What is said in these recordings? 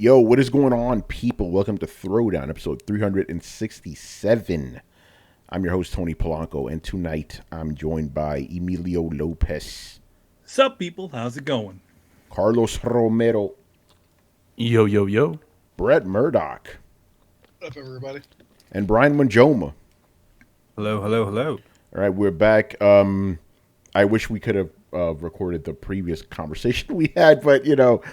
Yo, what is going on, people? Welcome to Throwdown, episode 367. I'm your host, Tony Polanco, and tonight I'm joined by Emilio Lopez, Sup, people? How's it going? Carlos Romero, Yo, yo, yo. Brett Murdoch, What's up, everybody? and Brian Manjoma. Hello, hello, hello. All right, we're back. I wish we could have recorded the previous conversation we had, but,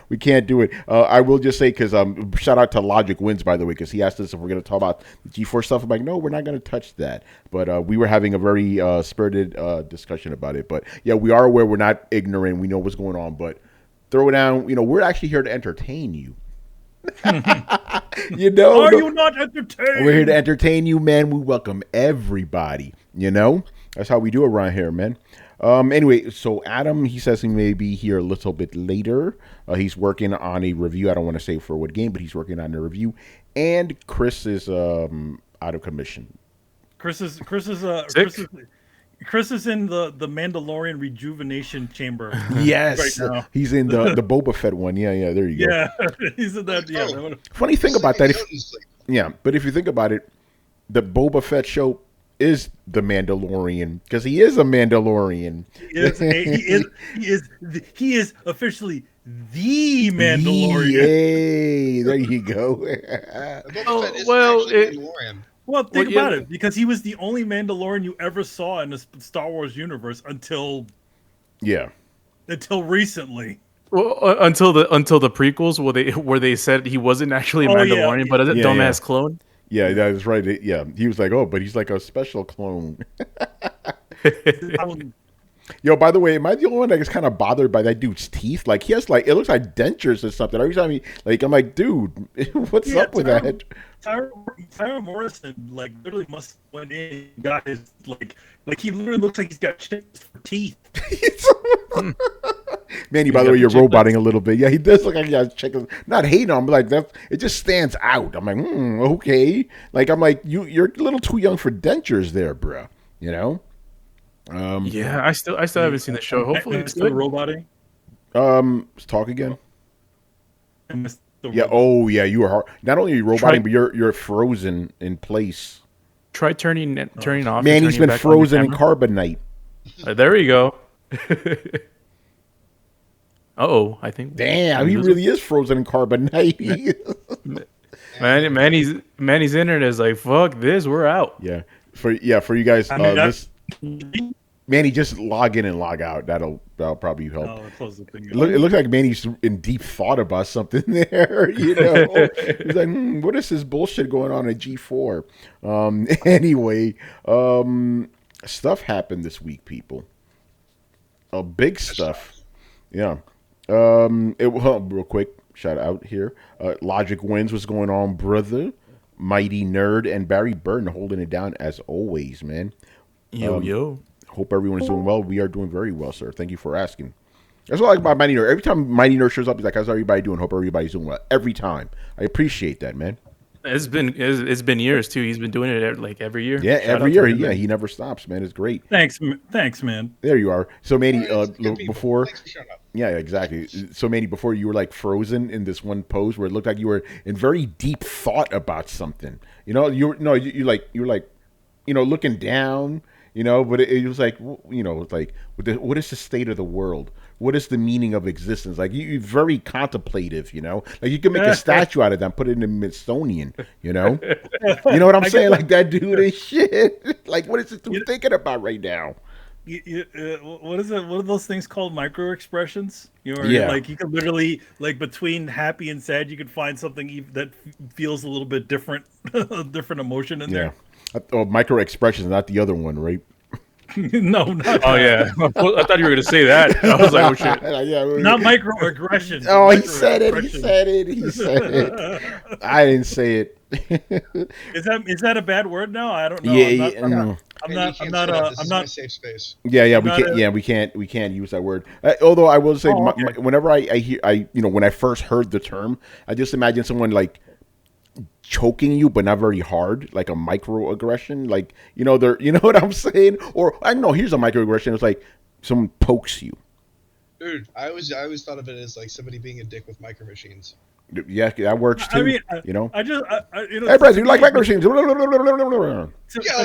we can't do it. I will just say, because shout out to Logic Wins, by the way, because he asked us if we're going to talk about the G4 stuff. I'm like, no, we're not going to touch that. But we were having a very spirited discussion about it. But, yeah, we are aware we're not ignorant. We know what's going on. But throw it down. We're actually here to entertain you. Are you not entertained? We're here to entertain you, man. We welcome everybody. That's how we do it around here, man. Anyway, so Adam, he says he may be here a little bit later. He's working on a review. I don't want to say for what game, but he's working on a review. And Chris is out of commission. Chris is in the Mandalorian rejuvenation chamber. Yes, right now. He's in the Boba Fett one. Yeah, there you go. Yeah, he's in that. Yeah. Funny thing about that, but if you think about it, the Boba Fett show is the Mandalorian, because he is a Mandalorian. He is officially the Mandalorian. Yay! There you go. Well, think about it, because he was the only Mandalorian you ever saw in the Star Wars universe until recently. Well, until the prequels, where they said he wasn't actually a Mandalorian, but a dumbass clone. Yeah, that's right. He was like, but he's like a special clone. Yo, by the way, am I the only one that is kind of bothered by that dude's teeth? Like, he has it looks like dentures or something. Every time I'm like, dude, what's up with that? Tyra Morrison, literally must have went in and got his, he literally looks like he's got chips for teeth. Manny, by the way, you're roboting a little bit. Yeah, he does look like he has chickens. Not hating on him, but it just stands out. I'm like, okay. I'm like, you're a little too young for dentures there, bro. Yeah, I still haven't seen the show. Hopefully, it's still roboting. Let's talk again. Yeah. Oh, yeah. You are hard. Not only are you roboting, but you're frozen in place. Try turning off. Manny's been frozen in carbonite. There you go. I think. Damn, he really is frozen in carbonite. Manny's internet is like, fuck this, we're out. Yeah, for you guys, Manny, just log in and log out. That'll probably help. Close the thing. It looks like Manny's in deep thought about something there. He's like, what is this bullshit going on at G4? Anyway, stuff happened this week, people. Big stuff. Yeah. Real quick, shout out here. Logic Wins. What's going on, brother? Mighty Nerd and Barry Burton holding it down as always, man. Yo. Hope everyone is doing well. We are doing very well, sir. Thank you for asking. That's what I like about Mighty Nerd. Every time Mighty Nerd shows up, he's like, how's everybody doing? Hope everybody's doing well. Every time. I appreciate that, man. It's been years too. He's been doing it every year. Yeah, every year. Yeah, he never stops, man. It's great. Thanks, man. There you are. So, Manny, before, yeah, exactly. So, Manny, before you were frozen in this one pose where it looked like you were in very deep thought about something. You were looking down. But it was like, what is the state of the world? What is the meaning of existence? You're very contemplative, you can make a statue out of that and put it in the Smithsonian, You know what I'm saying? That dude and shit. What is it thinking about right now? What is it? What are those things called? Micro expressions? You can literally, between happy and sad, you can find something that feels a little bit different, a different emotion in there. Oh, micro expressions, not the other one, right? No, not yeah. I thought you were going to say that. I was like, oh shit. Not microaggression. Oh, he said it. I didn't say it. Is that a bad word now? I don't know. Yeah, I'm not safe space. Yeah, we can't use that word. Although I will say, whenever I hear, when I first heard the term, I just imagine someone choking you, but not very hard, like a microaggression. You know what I'm saying? Or I don't know. Here's a microaggression. It's like someone pokes you. Dude, I always thought of it as like somebody being a dick with micro machines. Yeah, that works too. I mean, you know. Hey, Brad, you like micro machines? Yeah, like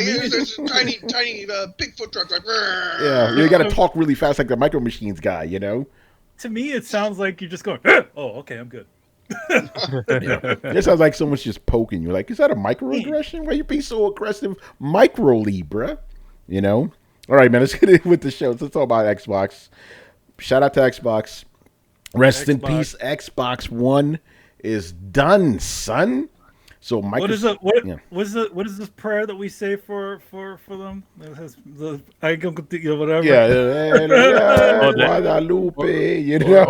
there's a tiny Bigfoot truck. Like, Yeah, you got to talk really fast like the micro machines guy. You know. To me, it sounds like you're just going, oh, okay, I'm good. Yeah. It sounds like someone's just poking you. Like, is that a microaggression? Why you be so aggressive microly, bruh? You know? All right, man, let's get in with the show. Let's talk about Xbox. Shout out to Xbox. Rest in peace. Xbox One is done, son. So Microsoft. What is this prayer that we say for them? I go, whatever. Yeah, Guadalupe, you know,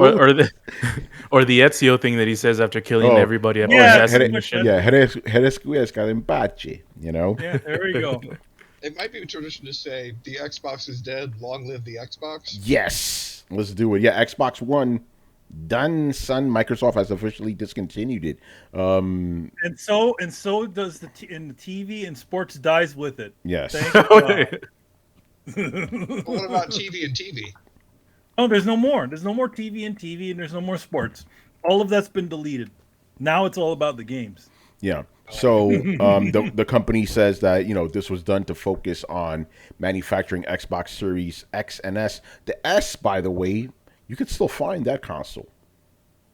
or the Ezio thing that he says after killing everybody. Herescu en pace, you know. Yeah, there we go. It might be a tradition to say the Xbox is dead. Long live the Xbox. Yes, let's do it. Yeah, Xbox One done, son. Microsoft has officially discontinued it. And so does the TV and sports dies with it. Yes. But what about TV and TV? Oh, there's no more. There's no more TV and TV, and there's no more sports. All of that's been deleted. Now it's all about the games. Yeah. So the company says that, you know, this was done to focus on manufacturing Xbox Series X and S. The S, by the way, you can still find that console.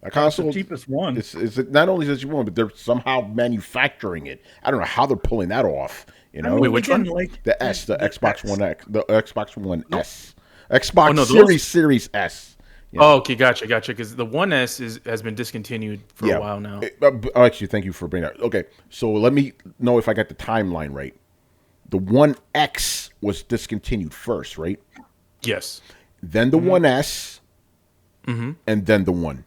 That console, the cheapest one. It's not only the cheapest one, but they're somehow manufacturing it. I don't know how they're pulling that off. You know, wait, which one? The S, the Xbox One X, the Xbox One S, Xbox Series S. Yeah. Oh, okay, gotcha. Because the One S has been discontinued for a while now. Actually, thank you for bringing that. Okay, so let me know if I got the timeline right. The One X was discontinued first, right? Yes. Then the One S, and then the One.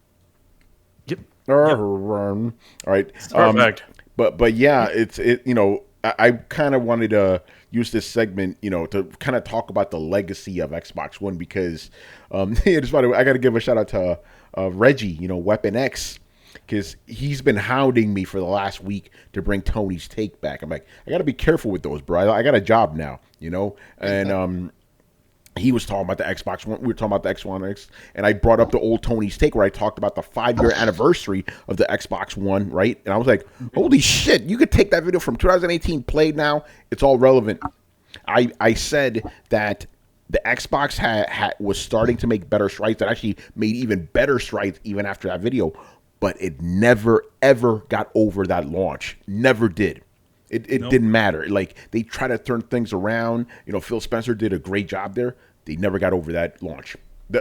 Yep. All right. Perfect. But yeah, it's you know, I kind of wanted to use this segment, you know, to kind of talk about the legacy of Xbox One because, just by the way, I got to give a shout out to Reggie, you know, Weapon X, because he's been hounding me for the last week to bring Tony's Take back. I'm like, I got to be careful with those, bro. I got a job now, you know, and he was talking about the Xbox One. We were talking about the X1 X, and I brought up the old Tony's Take where I talked about the 5-year anniversary of the Xbox One, right? And I was like, holy shit, you could take that video from 2018, played now. It's all relevant. I said that the Xbox was starting to make better strides, that actually made even better strides even after that video, but it never, ever got over that launch. Never did. It didn't matter. Like, they try to turn things around. You know, Phil Spencer did a great job there. They never got over that launch. They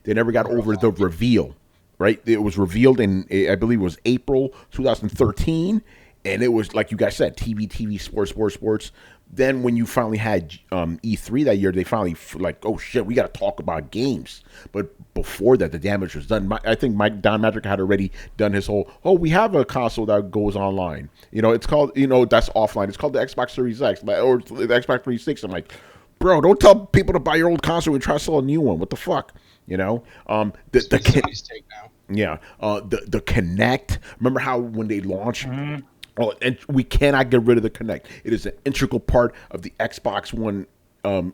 never got over the reveal, right? It was revealed in, I believe it was April 2013, and it was, like you guys said, TV, sports. Then when you finally had E3 that year, they finally like, oh shit, we got to talk about games. But before that, the damage was done. I think Don Magic had already done his whole, we have a console that goes online. You know, it's called, you know, that's offline. It's called the Xbox Series X or the Xbox 360. I'm like, bro, don't tell people to buy your old console and try to sell a new one. What the fuck? You know, the Take now. Yeah, the Kinect. Remember how when they launched? Mm-hmm. Oh, and we cannot get rid of the Kinect. It is an integral part of the Xbox One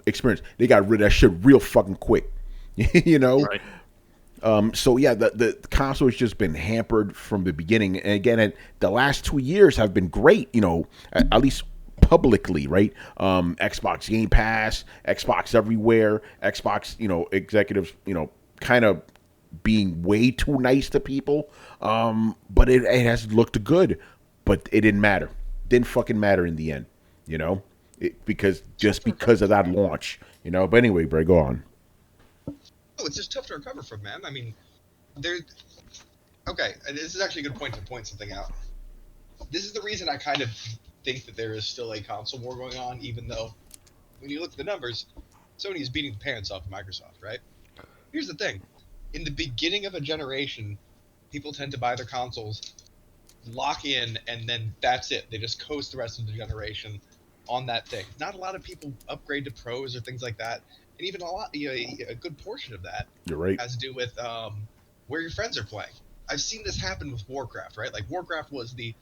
experience. They got rid of that shit real fucking quick, you know. Right. So yeah, the console has just been hampered from the beginning. And again, the last 2 years have been great. You know, at least publicly, right? Xbox Game Pass, Xbox Everywhere, Xbox. You know, executives. You know, kind of being way too nice to people. But it has looked good. But it didn't matter. Didn't fucking matter in the end, you know, because of that launch, you know. But anyway, Bray, go on. Oh, it's just tough to recover from, man. I mean, okay, this is actually a good point to point something out. This is the reason I kind of think that there is still a console war going on, even though when you look at the numbers, Sony is beating the pants off of Microsoft, right? Here's the thing. In the beginning of a generation, people tend to buy their consoles, lock in, and then that's it. They just coast the rest of the generation on that thing. Not a lot of people upgrade to pros or things like that, and even a good portion of that has to do with where your friends are playing. I've seen this happen with Warcraft, right? Like, Warcraft was the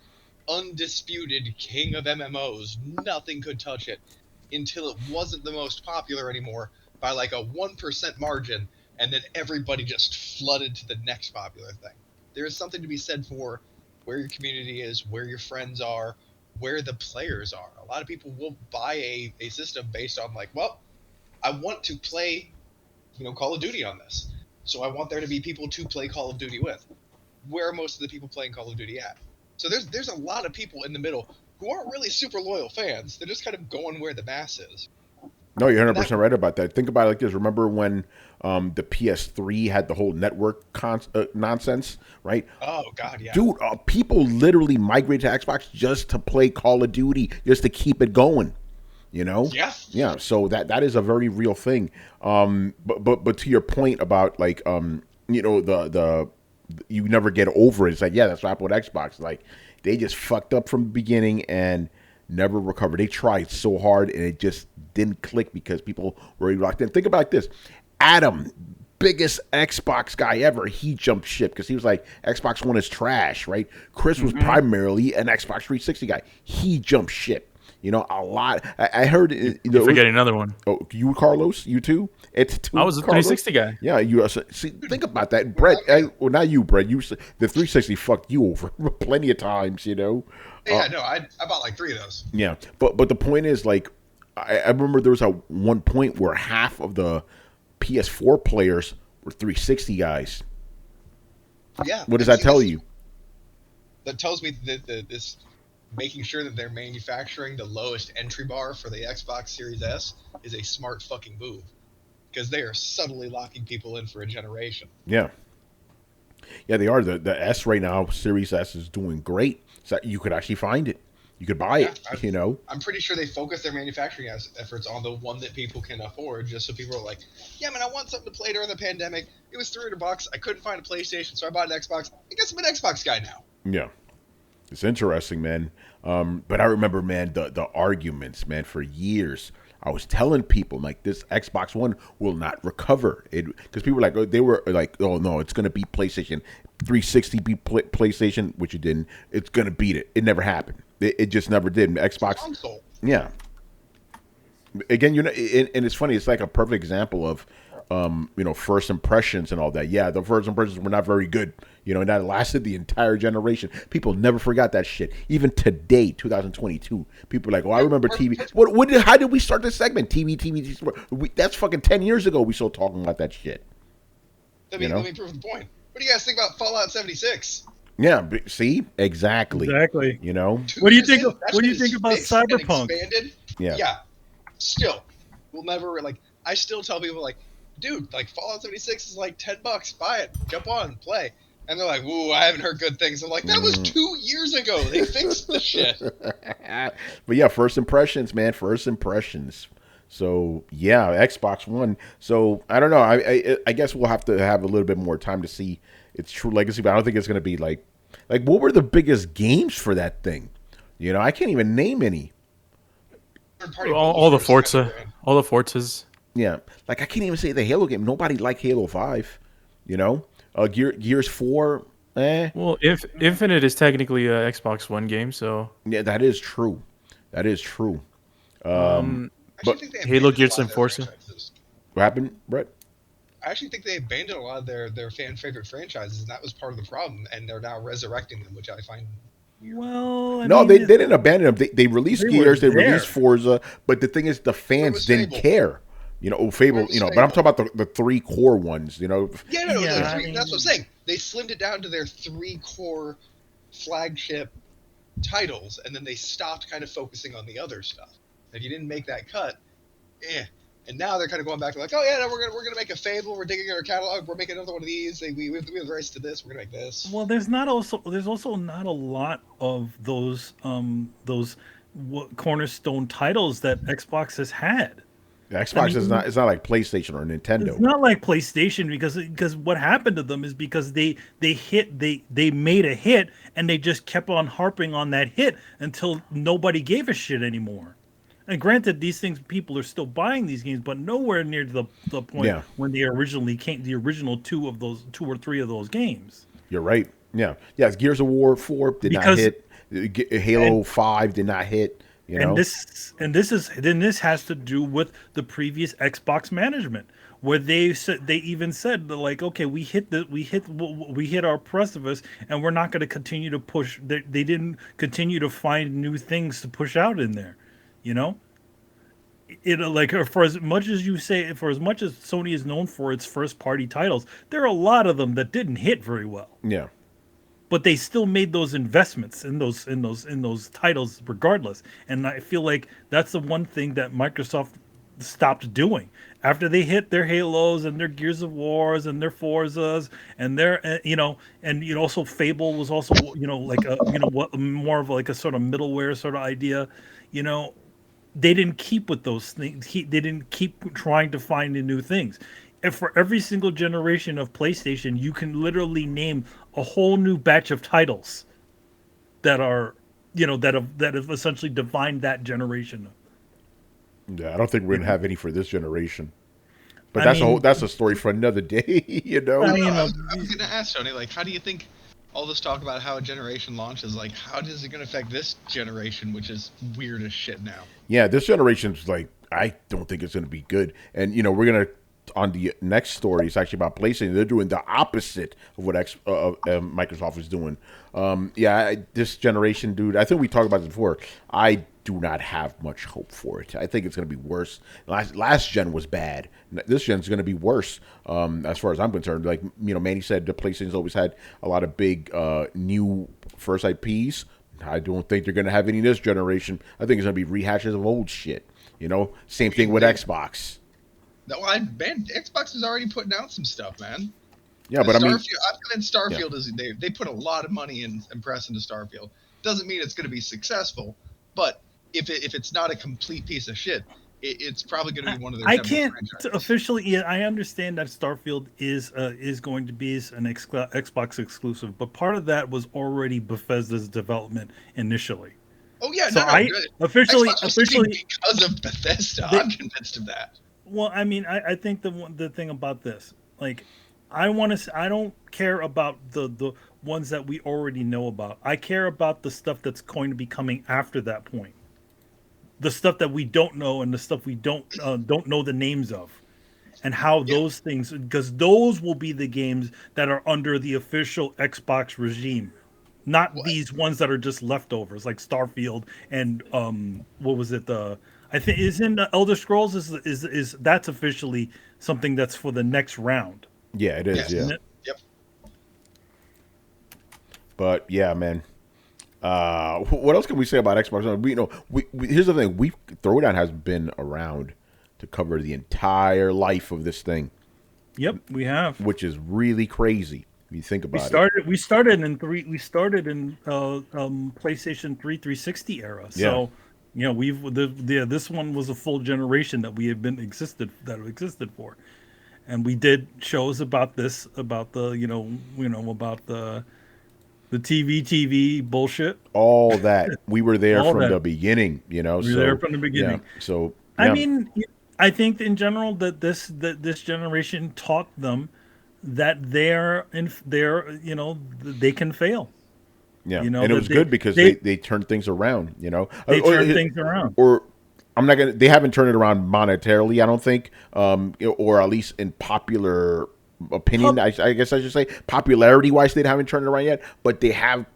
undisputed king of MMOs. Nothing could touch it until it wasn't the most popular anymore by like a 1% margin. and then everybody just flooded to the next popular thing. There is something to be said for where your community is, where your friends are, where the players are. A lot of people will buy a system based on like, well, I want to play, Call of Duty on this. So I want there to be people to play Call of Duty with. Where are most of the people playing Call of Duty at? So there's a lot of people in the middle who aren't really super loyal fans. They're just kind of going where the mass is. No, you're 100% right about that. Think about it like this. Remember when the PS3 had the whole network nonsense, right? Oh, God, yeah. Dude, people literally migrated to Xbox just to play Call of Duty, just to keep it going, Yeah. Yeah, so that is a very real thing. But to your point about, like, the you never get over it. It's like, yeah, that's what happened with Xbox. Like, they just fucked up from the beginning and never recovered. They tried so hard and it just didn't click because people were already locked in. Think about this. Adam, biggest Xbox guy ever, he jumped ship because he was like, Xbox One is trash, right? Chris was primarily an Xbox 360 guy. He jumped ship. A lot. I heard. You're forgetting another one. Oh, you, Carlos? You too? It's two. I was a 360 guy. Yeah, you. See, think about that, Brett. Well, not you, Brett. The 360 fucked you over plenty of times. Yeah, no, I bought like 3 of those. Yeah, but the point is, like, I remember there was one point where half of the PS4 players were 360 guys. Yeah. What does that tell you? That tells me that this making sure that they're manufacturing the lowest entry bar for the Xbox Series S is a smart fucking move, because they are subtly locking people in for a generation. Yeah. Yeah, they are. The S right now, Series S, is doing great. So you could actually find it. You could buy it, I'm pretty sure they focus their manufacturing efforts on the one that people can afford, just so people are like, yeah, man, I want something to play during the pandemic. It was $300. I couldn't find a PlayStation, so I bought an Xbox. I guess I'm an Xbox guy now. Yeah. It's interesting, man. But I remember, man, the arguments, man, for years. I was telling people, like, this Xbox One will not recover. Because people were like, oh, no, it's going to beat PlayStation. 360 beat PlayStation, which it didn't. It's going to beat it. It never happened. It just never did. Xbox. Console. Yeah. Again, and it's funny. It's like a perfect example of, first impressions and all that. Yeah, the first impressions were not very good. And that lasted the entire generation. People never forgot that shit. Even today, 2022, people are like, "Oh, I remember TV." How did we start this segment? TV. That's fucking 10 years ago. We still talking about that shit. Let me prove the point. What do you guys think about Fallout 76? Yeah. See, exactly. What do you think? What do you think about Cyberpunk? Yeah. Still, we'll never like. I still tell people like, dude, like Fallout 76 is like $10. Buy it, jump on, play. And they're like, "Ooh, I haven't heard good things." I'm like, "That was 2 years ago. They fixed the shit." But yeah, first impressions, man. First impressions. So yeah, Xbox One. So I don't know. I guess we'll have to have a little bit more time to see its true legacy. But I don't think it's going to be like what were the biggest games for that thing? I can't even name any. All the Forza, all the Forzas. Yeah, like I can't even say the Halo game. Nobody liked Halo 5. Gears 4, Well, if Infinite is technically a Xbox One game, so yeah, that is true. That is true. But Halo, Gears, and Forza. What happened, Brett? I actually think they abandoned a lot of their fan favorite franchises, and that was part of the problem. And they're now resurrecting them, which I find. Well, they didn't abandon them. They released Gears, they released Forza, but the thing is, the fans didn't care. Fable, but I'm talking about the 3 core ones, Yeah, no, that's what I'm saying. They slimmed it down to their 3 core flagship titles, and then they stopped kind of focusing on the other stuff. If you didn't make that cut, And now they're kind of going back to like, oh yeah, no, we're gonna make a Fable. We're digging our catalog. We're making another one of these. We have the rights to this. We're gonna make this. Well, there's also not a lot of those cornerstone titles that Xbox has had. Xbox is not. It's not like PlayStation or Nintendo. It's not like PlayStation because what happened to them is because they made a hit and they just kept on harping on that hit until nobody gave a shit anymore. And granted, these things, people are still buying these games, but nowhere near to the point when they originally came. The original two or three of those games. You're right. Yeah. Gears of War 4 did not hit. Halo 5 did not hit. You know? This has to do with the previous Xbox management. where they even said like, okay, we hit our precipice, and we're not going to continue to push. They didn't continue to find new things to push out in there, you know. It like for as much as you say, for as much as Sony is known for its first party titles, there are a lot of them that didn't hit very well. Yeah. But they still made those investments in those titles regardless. And I feel like that's the one thing that Microsoft stopped doing after they hit their Halos and their Gears of Wars and their Forzas and their and also Fable was also like a what more of like a sort of middleware sort of idea, you know. They didn't keep with those things. They didn't keep trying to find the new things. And for every single generation of PlayStation, you can literally name a whole new batch of titles that are, that have essentially defined that generation. Yeah, I don't think we're gonna have any for this generation. But I that's a story for another day, you know. I was gonna ask Tony, like, how do you think all this talk about how a generation launches, like, how is it gonna affect this generation, which is weird as shit now? Yeah, this generation's like, I don't think it's gonna be good. And we're gonna on the next story. It's actually about PlayStation. They're doing the opposite of what Microsoft is doing. This generation, dude. I think we talked about this before. I do not have much hope for it. I think it's going to be worse. Last gen was bad. This gen's going to be worse, as far as I'm concerned. Like Manny said, the PlayStation's always had a lot of big new first IPs. I don't think they're going to have any this generation. I think it's going to be rehashes of old shit. Same thing with Xbox. No, Xbox is already putting out some stuff, man. Yeah, but I'm convinced Starfield is they put a lot of money in press into Starfield. Doesn't mean it's going to be successful, but if it's not a complete piece of shit, it's probably going to be one of their. I can't officially. Yeah, I understand that Starfield is going to be an Xbox exclusive, but part of that was already Bethesda's development initially. Oh yeah, so officially because of Bethesda, I'm convinced of that. Well, I mean, I think the thing about this, like, I don't care about the ones that we already know about. I care about the stuff that's going to be coming after that point. The stuff that we don't know and the stuff we don't know the names of, and how those things, because those will be the games that are under the official Xbox regime, not these ones that are just leftovers like Starfield and what was it, I think isn't Elder Scrolls is that's officially something that's for the next round. Yeah, it is. Yes. Yeah. Yep. But yeah, man. What else can we say about Xbox? Here's the thing: Throwdown has been around to cover the entire life of this thing. Yep, we have, which is really crazy. If you think about it. We started in PlayStation 360 era. So. Yeah. This one was a full generation that we have existed for, and we did shows about this, about the about the TV bullshit. All that we were there from the beginning. We were there from the beginning. Yeah, so I mean, I think in general that this generation taught them that they can fail. Yeah, and it was good because they turned things around. They turned things around. Or they haven't turned it around monetarily, I don't think, or at least in popular opinion. I guess I should say popularity wise, they haven't turned it around yet. But they have,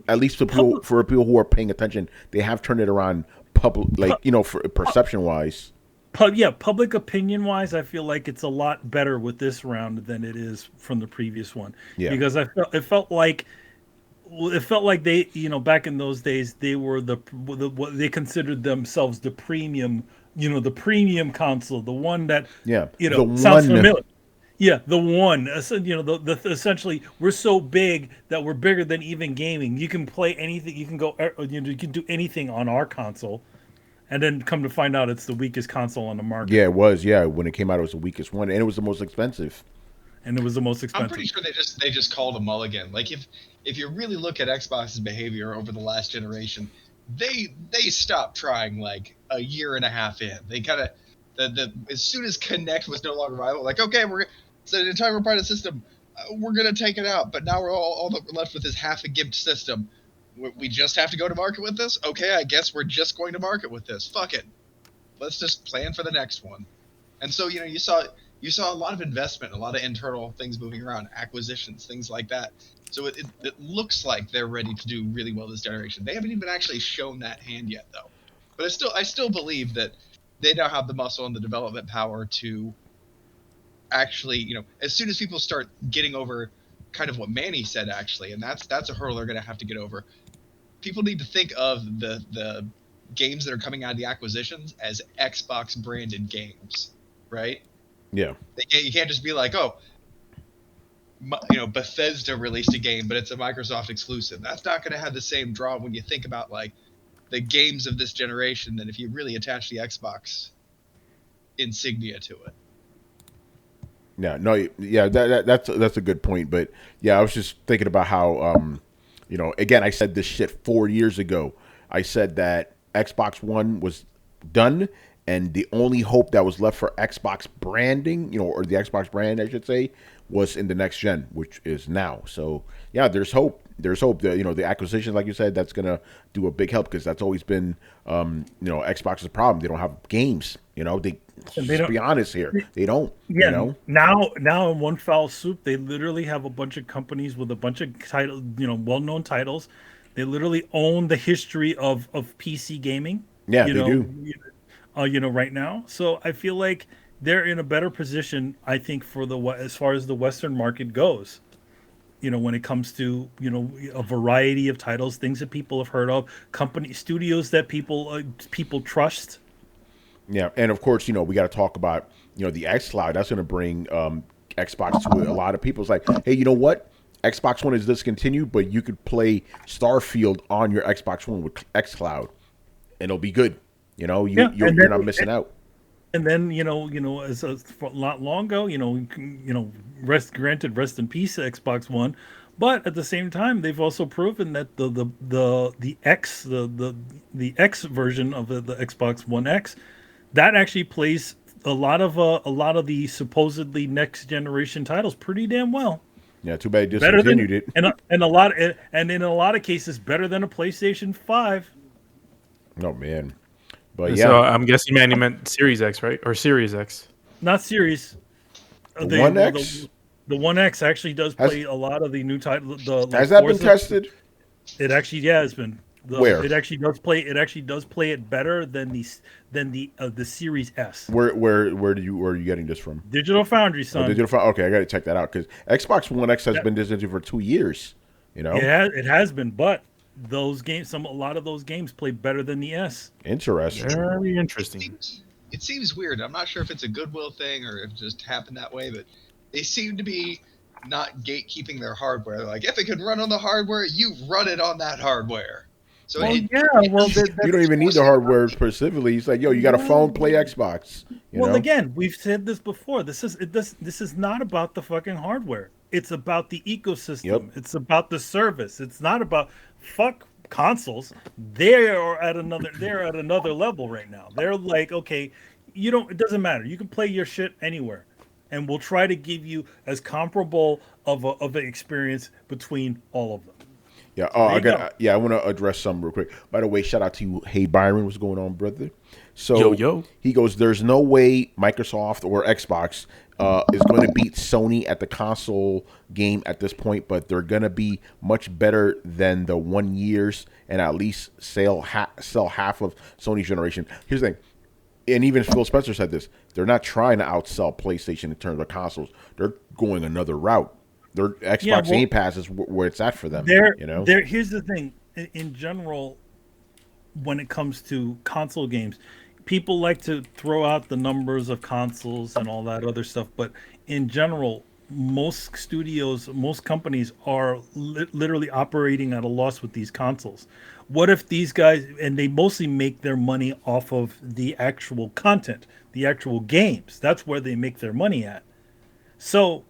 at least for people who are paying attention, they have turned it around. For perception wise. Public opinion wise, I feel like it's a lot better with this round than it is from the previous one. Yeah, because it felt like they, back in those days, they were what they considered themselves the premium, the premium console, the one that sounds familiar. Yeah, the one. Essentially, we're so big that we're bigger than even gaming. You can play anything. You can go. You can do anything on our console, and then come to find out it's the weakest console on the market. Yeah, it was. Yeah, when it came out, it was the weakest one, and it was the most expensive. I'm pretty sure they just called a mulligan. Like if you really look at Xbox's behavior over the last generation, they stopped trying like a year and a half in. They kind of as soon as Kinect was no longer viable, like, okay, so the entire operating system, we're gonna take it out. But now we're all that we're left with is half a gimped system. We just have to go to market with this. Okay, I guess we're just going to market with this. Fuck it. Let's just plan for the next one. And so you you saw a lot of investment, a lot of internal things moving around, acquisitions, things like that. So it looks like they're ready to do really well this generation. They haven't even actually shown that hand yet, though. But I still believe that they now have the muscle and the development power to actually, as soon as people start getting over kind of what Manny said, actually, and that's a hurdle they're going to have to get over. People need to think of the games that are coming out of the acquisitions as Xbox branded games, right? Yeah. You can't just be like, oh, Bethesda released a game, but it's a Microsoft exclusive. That's not going to have the same draw when you think about like the games of this generation than if you really attach the Xbox insignia to it. Yeah, no, yeah, that's a good point. But yeah, I was just thinking about how, again, I said this shit 4 years ago. I said that Xbox One was done, and the only hope that was left for Xbox branding, or the Xbox brand, I should say, was in the next gen, which is now. So yeah, there's hope. There's hope that the acquisition, like you said, that's gonna do a big help, because that's always been Xbox's problem. They don't have games. Let's be honest here. They don't. Yeah. Now in one foul swoop, they literally have a bunch of companies with a bunch of titles, well-known titles. They literally own the history of PC gaming. Yeah, they do. Right now. So I feel like they're in a better position, I think, as far as the Western market goes. When it comes to a variety of titles, things that people have heard of, studios that people trust. Yeah, and of course, we got to talk about the xCloud. That's going to bring Xbox to a lot of people. It's like, hey, you know what? Xbox One is discontinued, but you could play Starfield on your Xbox One with xCloud, and it'll be good. You're not missing out. And then as a lot long ago, rest in peace, Xbox One. But at the same time, they've also proven that the X version of the Xbox One X, that actually plays a lot of the supposedly next generation titles pretty damn well. Yeah, too bad it discontinued it. And in a lot of cases, better than a PlayStation 5. Oh man. But yeah, so I'm guessing, man, you meant Series X, right? Or Series X? Not Series. The One X. The One X actually does play a lot of the new titles. Has that been tested? It actually has been. Where? It actually does play. It actually does play it better than the Series S. Where are you getting this from? Digital Foundry, son. Digital Foundry. Okay, I got to check that out, because Xbox One X has been discontinued for 2 years. It has been, but those games, a lot of those games play better than the S. Interesting. Very interesting. It seems weird. I'm not sure if it's a goodwill thing or if it just happened that way, but they seem to be not gatekeeping their hardware. They're like, if it can run on the hardware, you run it on that hardware. So you don't even need the hardware specifically. It's like, yo, you got a phone, play Xbox. Again, we've said this before. This is not about the fucking hardware. It's about the ecosystem. Yep. It's about the service. It's not about fuck consoles. They're at another level right now. They're like, okay, it doesn't matter. You can play your shit anywhere, and we'll try to give you as comparable of an experience between all of them. Yeah. Oh, I want to address some real quick. By the way, shout out to you. Hey, Byron, what's going on, brother? So yo. He goes, there's no way Microsoft or Xbox is going to beat Sony at the console game at this point, but they're going to be much better than the 1 years and at least sell half of Sony's generation. Here's the thing. And even Phil Spencer said this. They're not trying to outsell PlayStation in terms of consoles. They're going another route. Their Xbox Game Pass is where it's at for them. Here's the thing. In general, when it comes to console games, people like to throw out the numbers of consoles and all that other stuff. But in general, most studios, most companies are literally operating at a loss with these consoles. What if these guys, and they mostly make their money off of the actual content, the actual games. That's where they make their money at. So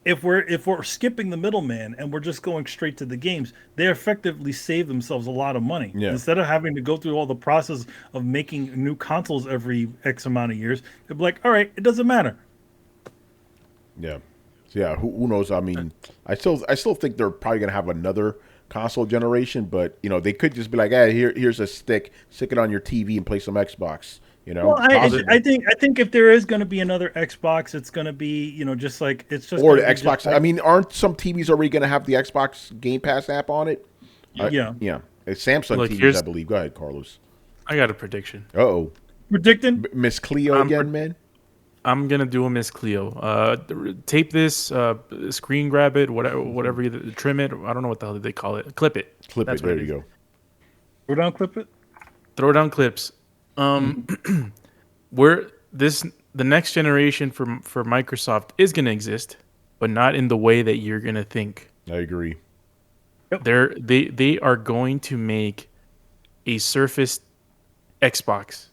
if we're skipping the middleman and we're just going straight to the games, they effectively save themselves a lot of money. Yeah. Instead of having to go through all the process of making new consoles every X amount of years, they'll be like, all right, it doesn't matter. Yeah. So yeah, who knows? I mean, I still think they're probably gonna have another console generation, but they could just be like, hey, here's a stick it on your TV and play some Xbox. You know, well, I think if there is going to be another Xbox, it's going to be just like it's just or going the to be just Xbox. like I mean, aren't some TVs already going to have the Xbox Game Pass app on it? yeah. Yeah. Samsung Look, TVs, I believe. Go ahead, Carlos. I got a prediction. Uh-oh. Predicting. Miss Cleo again, man? I'm gonna do a Miss Cleo. Tape this, screen grab it, whatever, trim it. I don't know what the hell they call it. Clip it. Clip That's it. what There it you is. go. Throw down, clip it. Throw down clips. Where the next generation for Microsoft is gonna exist, but not in the way that you're gonna think. I agree. They are going to make a Surface Xbox.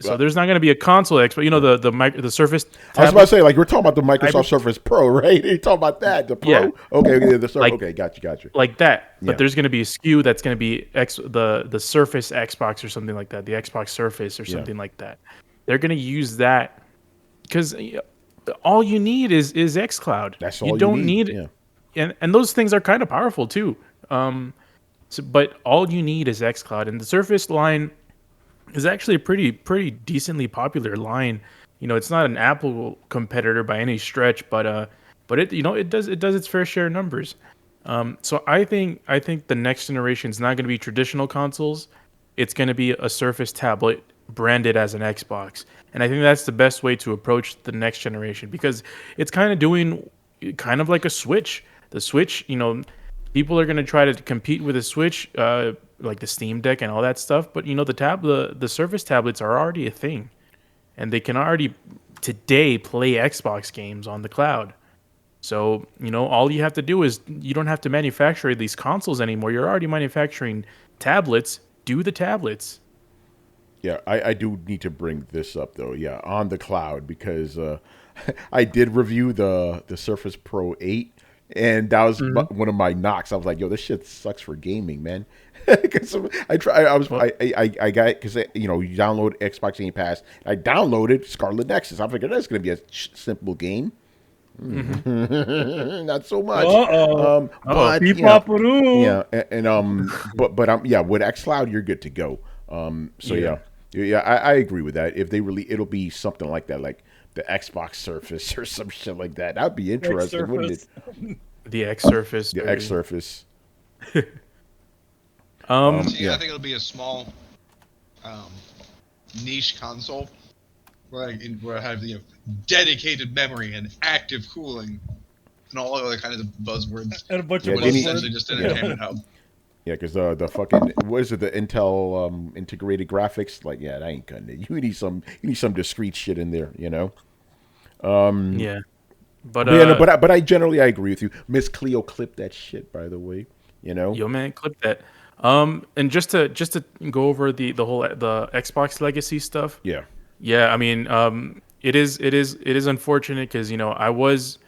So there's not going to be a console Xbox. You know the Surface tablet? I was about to say, like, we're talking about the Microsoft Surface Pro, right? You're talking about that, the Pro? Yeah. Okay, the Surface. Like- Okay, got you. like that. Yeah. But there's going to be a SKU that's going to be the Surface Xbox or something like that, the Xbox Surface or something like that. They're going to use that because all you need is xCloud. That's all you don't need. And those things are kind of powerful too. But all you need is xCloud, and the Surface line is actually a pretty decently popular line. It's not an Apple competitor by any stretch, but it it does its fair share of numbers. So I think the next generation is not going to be traditional consoles. It's going to be a Surface tablet branded as an Xbox, and I think that's the best way to approach the next generation because it's kind of doing kind of like a Switch. The Switch, people are going to try to compete with the Switch, like the Steam Deck and all that stuff. But the Surface tablets are already a thing, and they can already today play Xbox games on the cloud. So all you have to do is you don't have to manufacture these consoles anymore. You're already manufacturing tablets. Do the tablets. Yeah, I do need to bring this up though. Yeah, on the cloud because I did review the Surface Pro 8. And that was one of my knocks. I was like, "Yo, this shit sucks for gaming, man." Because I got because you download Xbox Game Pass. I downloaded Scarlet Nexus. I figured that's going to be a simple game. Not so much. But with xCloud, you're good to go. I agree with that. If it'll be something like that, like the Xbox Surface or some shit like that. That'd be interesting, wouldn't it? The X Surface. The X Surface. I think it'll be a small, niche console where I have dedicated memory and active cooling and all other kinds of buzzwords. And a bunch of buzzwords. Essentially just an entertainment hub. Yeah, because the fucking what is it? The Intel integrated graphics. Like, that ain't cutting it. You need some discrete shit in there. But I generally agree with you. Miss Cleo clipped that shit, by the way. Yo, man, clip that. And just to go over the whole the Xbox legacy stuff. Yeah. I mean, it is unfortunate because I was,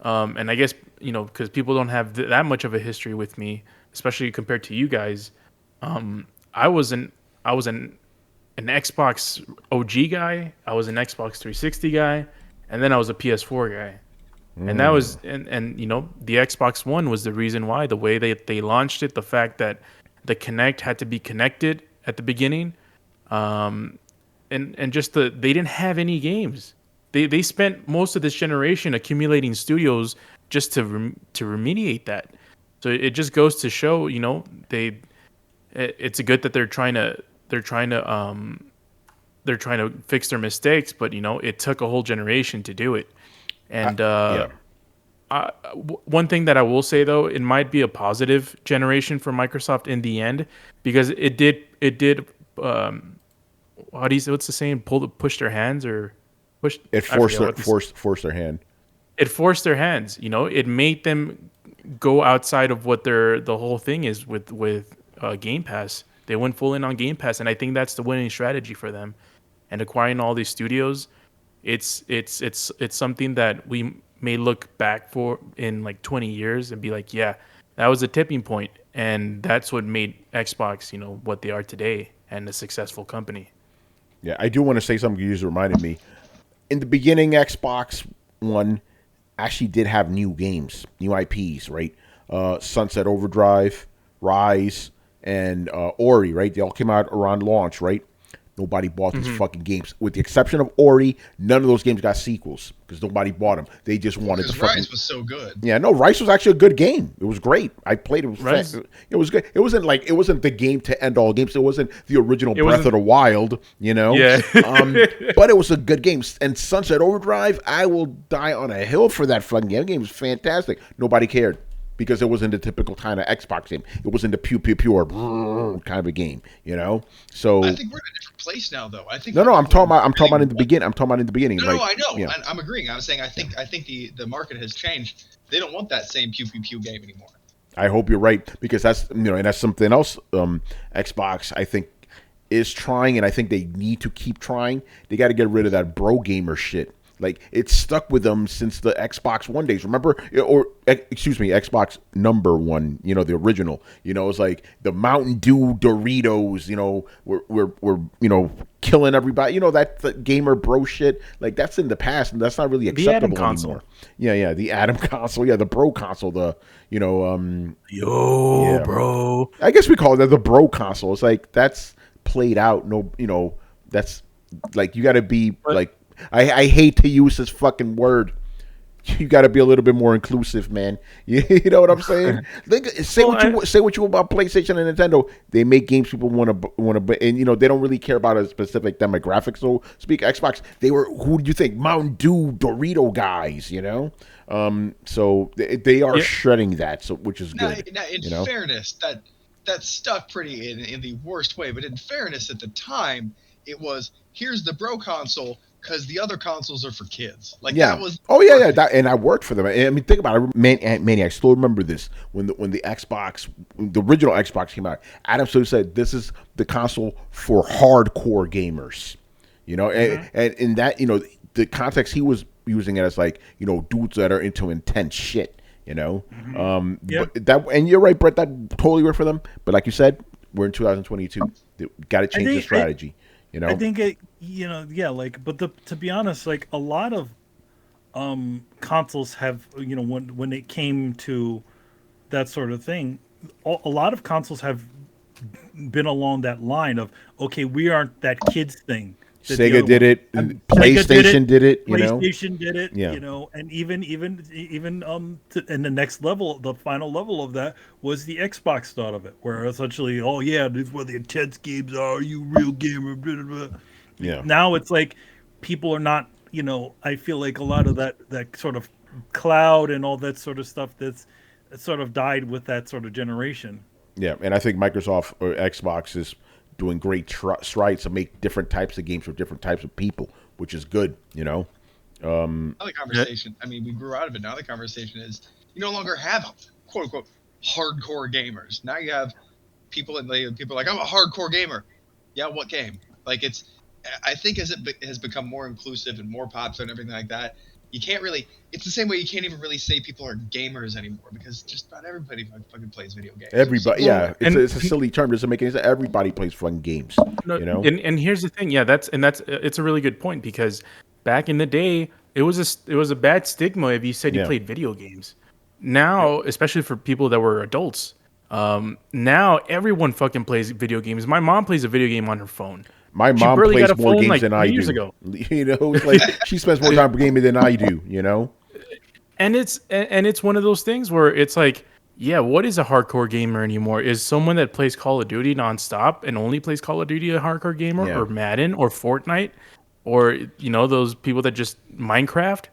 and I guess because people don't have that much of a history with me, especially compared to you guys. I was an Xbox OG guy. I was an Xbox 360 guy, and then I was a PS4 guy. And that was and the Xbox One was the reason why, the way they launched it, the fact that the Kinect had to be connected at the beginning, and just they didn't have any games. They spent most of this generation accumulating studios just to remediate that. So it just goes to show, it's good that they're trying to fix their mistakes, but it took a whole generation to do it. And one thing that I will say though, it might be a positive generation for Microsoft in the end because it did what's the saying? Push their hands or push. It forced their hand. It forced their hands. It made them go outside of what the whole thing is with Game Pass. They went full in on Game Pass, and I think that's the winning strategy for them. And acquiring all these studios, it's something that we may look back for in like 20 years and be like, yeah, that was a tipping point, and that's what made Xbox, what they are today and a successful company. Yeah, I do want to say something you just reminded me. In the beginning, Xbox One actually did have new games, new IPs, right? Sunset Overdrive, Rise, and Ori, right? They all came out around launch, right? Nobody bought these fucking games, with the exception of Ori. None of those games got sequels because nobody bought them. They just wanted to fucking. Rise was so good. Yeah, no, Rise was actually a good game. It was great. I played it. It was good. It wasn't the game to end all games. It wasn't the original Breath of the Wild, you know. Yeah. But it was a good game. And Sunset Overdrive, I will die on a hill for that fucking game. The game was fantastic. Nobody cared. Because it wasn't the typical kind of Xbox game. It wasn't the pure kind of a game, you know. So I think we're in a different place now, though. I think I'm talking about in the beginning. No, like, I know. Yeah. I'm agreeing. I'm saying I think the market has changed. They don't want that same pew game anymore. I hope you're right, because that's and that's something else. Xbox, I think, is trying, and I think they need to keep trying. They got to get rid of that bro gamer shit. Like, it's stuck with them since the Xbox One days. Remember? Or, excuse me, Xbox number one, the original. It's like the Mountain Dew Doritos, we're killing everybody. That gamer bro shit. Like, that's in the past, and that's not really acceptable anymore. Yeah, the Atom console. Yeah, the bro console. Bro. I guess we call it the bro console. It's like, that's played out. No, that's, like, you got to be, like, I hate to use this fucking word. You got to be a little bit more inclusive, man. You know what I'm saying? Say what you about PlayStation and Nintendo. They make games people want to, and they don't really care about a specific demographic. So speak Xbox. Who do you think? Mountain Dew Dorito guys. So they are shredding that. So which is good. Now, in fairness, that stuck pretty in the worst way. But in fairness, at the time, it was, here's the bro console, because the other consoles are for kids. Like, that was. Oh yeah. And I worked for them. I mean, think about it, Manny. I still remember this when the Xbox, the original Xbox came out. Adam Silver said, "This is the console for hardcore gamers." And in that, the context he was using it as, like, dudes that are into intense shit. But that, and you're right, Brett. That totally worked for them. But like you said, we're in 2022. Got to change the strategy. I think it, but to be honest, like, a lot of consoles have, when it came to that sort of thing, a lot of consoles have been along that line of, okay, we aren't that kids thing. Sega did it. PlayStation did it. PlayStation did it. And even and the next level, the final level of that was the Xbox thought of it, where essentially, oh yeah, this is where the intense games are. You real gamer. Blah, blah, blah. Yeah. Now it's like people are not. I feel like a lot of that sort of cloud and all that sort of stuff that's sort of died with that sort of generation. Yeah, and I think Microsoft or Xbox is doing great strides to make different types of games for different types of people, which is good, Now the conversation, I mean, we grew out of it. Now the conversation is, you no longer have, quote unquote, hardcore gamers. Now you have people are like, I'm a hardcore gamer. Yeah, what game? Like, I think as it has become more inclusive and more popular and everything like that, you can't really, it's the same way you can't even really say people are gamers anymore, because just about everybody fucking plays video games. Everybody, it's a silly term. Doesn't make any sense. Everybody plays fucking games. And here's the thing, it's a really good point, because back in the day, it was a bad stigma if you said you played video games. Now, especially for people that were adults, now everyone fucking plays video games. My mom plays a video game on her phone. My mom plays more games than I do. Ago. It's like she spends more time gaming than I do. And it's one of those things where it's like, what is a hardcore gamer anymore? Is someone that plays Call of Duty nonstop and only plays Call of Duty a hardcore gamer, or Madden, or Fortnite, or those people that just Minecraft?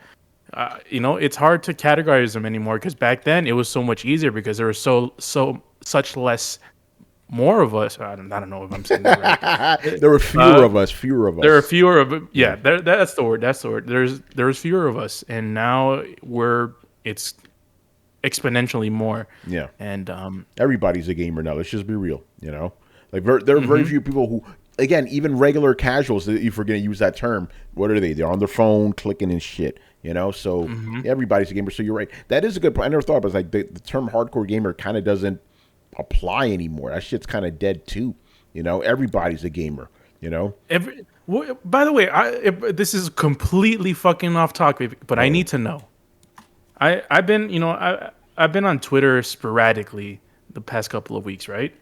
It's hard to categorize them anymore, because back then it was so much easier, because there was such less. More of us. I don't know if I'm saying that right. There were fewer of us. There are fewer of. Yeah, that's the word. That's the word. There's fewer of us, and now it's exponentially more. Yeah. And everybody's a gamer now. Let's just be real. Like, there are very few people who, again, even regular casuals, if we're going to use that term, what are they? They're on their phone clicking and shit. So everybody's a gamer. So you're right. That is a good point. I never thought about it. Like, the term hardcore gamer kind of doesn't apply anymore. That shit's kind of dead too. Everybody's a gamer. By the way, this is completely fucking off topic, but I need to know. I've been on Twitter sporadically the past couple of weeks, right?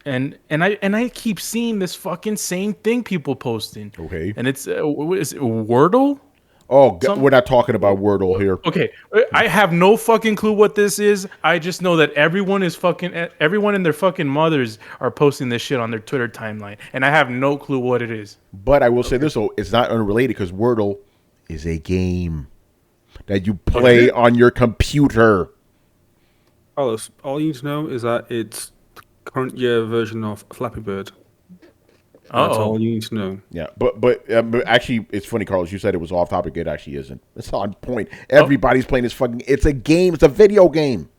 and I keep seeing this fucking same thing people posting. Okay. And it's what is it, Wordle? Oh, we're not talking about Wordle here. Okay, I have no fucking clue what this is. I just know that everyone and their fucking mothers are posting this shit on their Twitter timeline, and I have no clue what it is. But I will say this, though, it's not unrelated because Wordle is a game that you play on your computer. Carlos, all you need to know is that it's the current year version of Flappy Bird. That's all you need to know. Yeah, but actually, it's funny, Carlos. You said it was off topic. It actually isn't. It's on point. Everybody's playing this fucking. It's a game. It's a video game.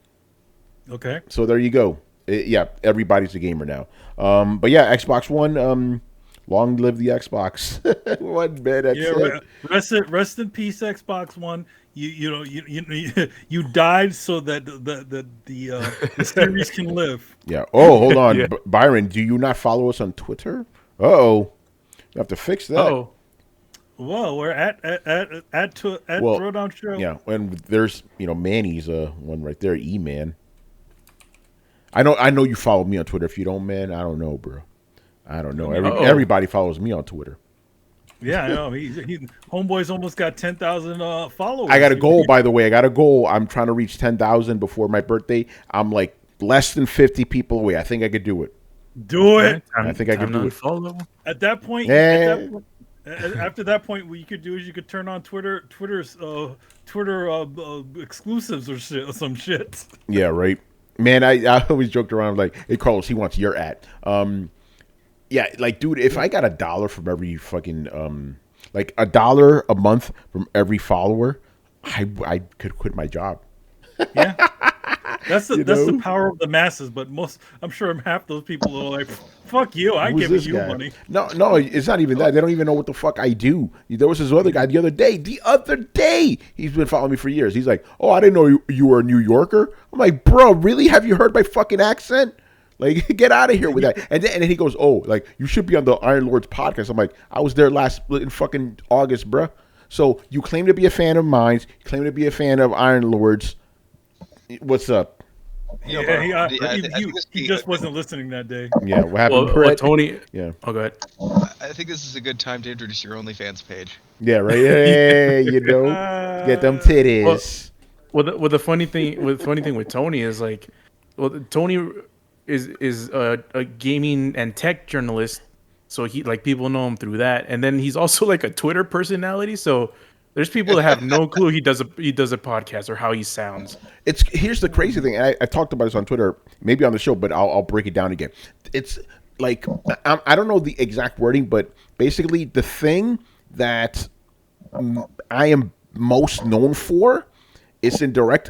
Okay. So there you go. Yeah, everybody's a gamer now. But yeah, Xbox One. Long live the Xbox. One man. Rest in peace, Xbox One. You died so that the series can live. Yeah. Oh, hold on, yeah. Byron. Do you not follow us on Twitter? You have to fix that. Oh, well, we're at Throwdown Show. Yeah, and there's Manny's one right there, E-Man. I know you follow me on Twitter. If you don't, man, I don't know, bro. I don't know. Everybody follows me on Twitter. Yeah, I know. Homeboy's almost got 10,000 followers. I got a goal, by the way. I'm trying to reach 10,000 before my birthday. I'm like less than 50 people away. I think I could do it. Do it. I think I can do it. At that point, after that point, what you could do is you could turn on Twitter's exclusives or some shit. Yeah, right. Man, I always joked around like, hey, Carlos, he wants your at. Yeah, like, dude, if I got $1 from every fucking like $1 a month from every follower, I could quit my job. Yeah. That's the power of the masses, but I'm sure half those people are like, "Fuck you! I give you money." No, it's not even that. They don't even know what the fuck I do. There was this other guy the other day. He's been following me for years. He's like, "Oh, I didn't know you were a New Yorker." I'm like, "Bro, really? Have you heard my fucking accent? Like, get out of here with that." And then he goes, "Oh, like you should be on the Iron Lords podcast." I'm like, "I was there in fucking August, bro." So you claim to be a fan of mine. You claim to be a fan of Iron Lords. What's up? Yeah, he just wasn't listening that day. Yeah, what happened, Brett? Tony. Yeah. Oh, go ahead. I think this is a good time to introduce your OnlyFans page. Yeah, right. Hey, get them titties. Well, the funny thing with Tony is like, Tony is a gaming and tech journalist, so he people know him through that, and then he's also like a Twitter personality, so. There's people that have no clue he does a podcast or how he sounds. Here's the crazy thing. I talked about this on Twitter, maybe on the show, but I'll break it down again. It's like I don't know the exact wording, but basically the thing that I am most known for is in direct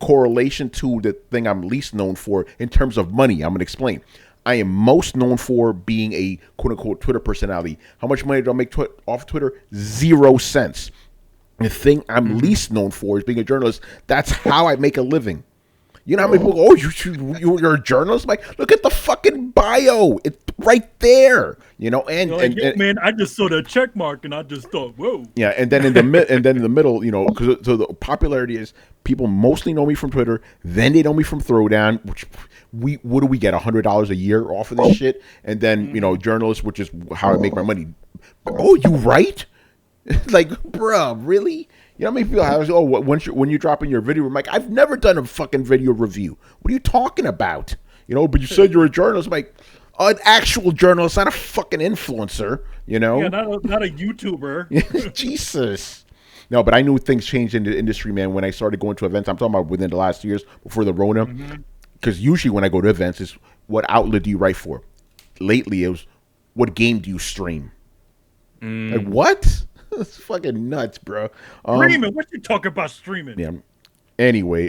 correlation to the thing I'm least known for in terms of money. I'm gonna explain. I am most known for being a quote-unquote Twitter personality. How much money do I make off Twitter? 0 cents. The thing I'm least known for is being a journalist. That's how I make a living. You know how many people go, you're a journalist? I'm like, look at the fucking bio. It's right there. And man, I just saw that check mark and I just thought, whoa. Yeah, and then in the middle, because so the popularity is people mostly know me from Twitter. Then they know me from Throwdown, which what do we get, $100 a year off of this shit? And then journalists, which is how I make my money. Oh, you write? Like, bruh, really? You know how many people have? When you're dropping your video, I'm like, I've never done a fucking video review. What are you talking about? But you said you're a journalist. I'm like, an actual journalist, not a fucking influencer. Yeah, not a YouTuber. Jesus. No, but I knew things changed in the industry, man. When I started going to events, I'm talking about within the last 2 years before the Rona. Because usually when I go to events, is what outlet do you write for? Lately, it was what game do you stream? Like, what? It's fucking nuts, bro. Streaming? What you talking about streaming? Yeah. Anyway,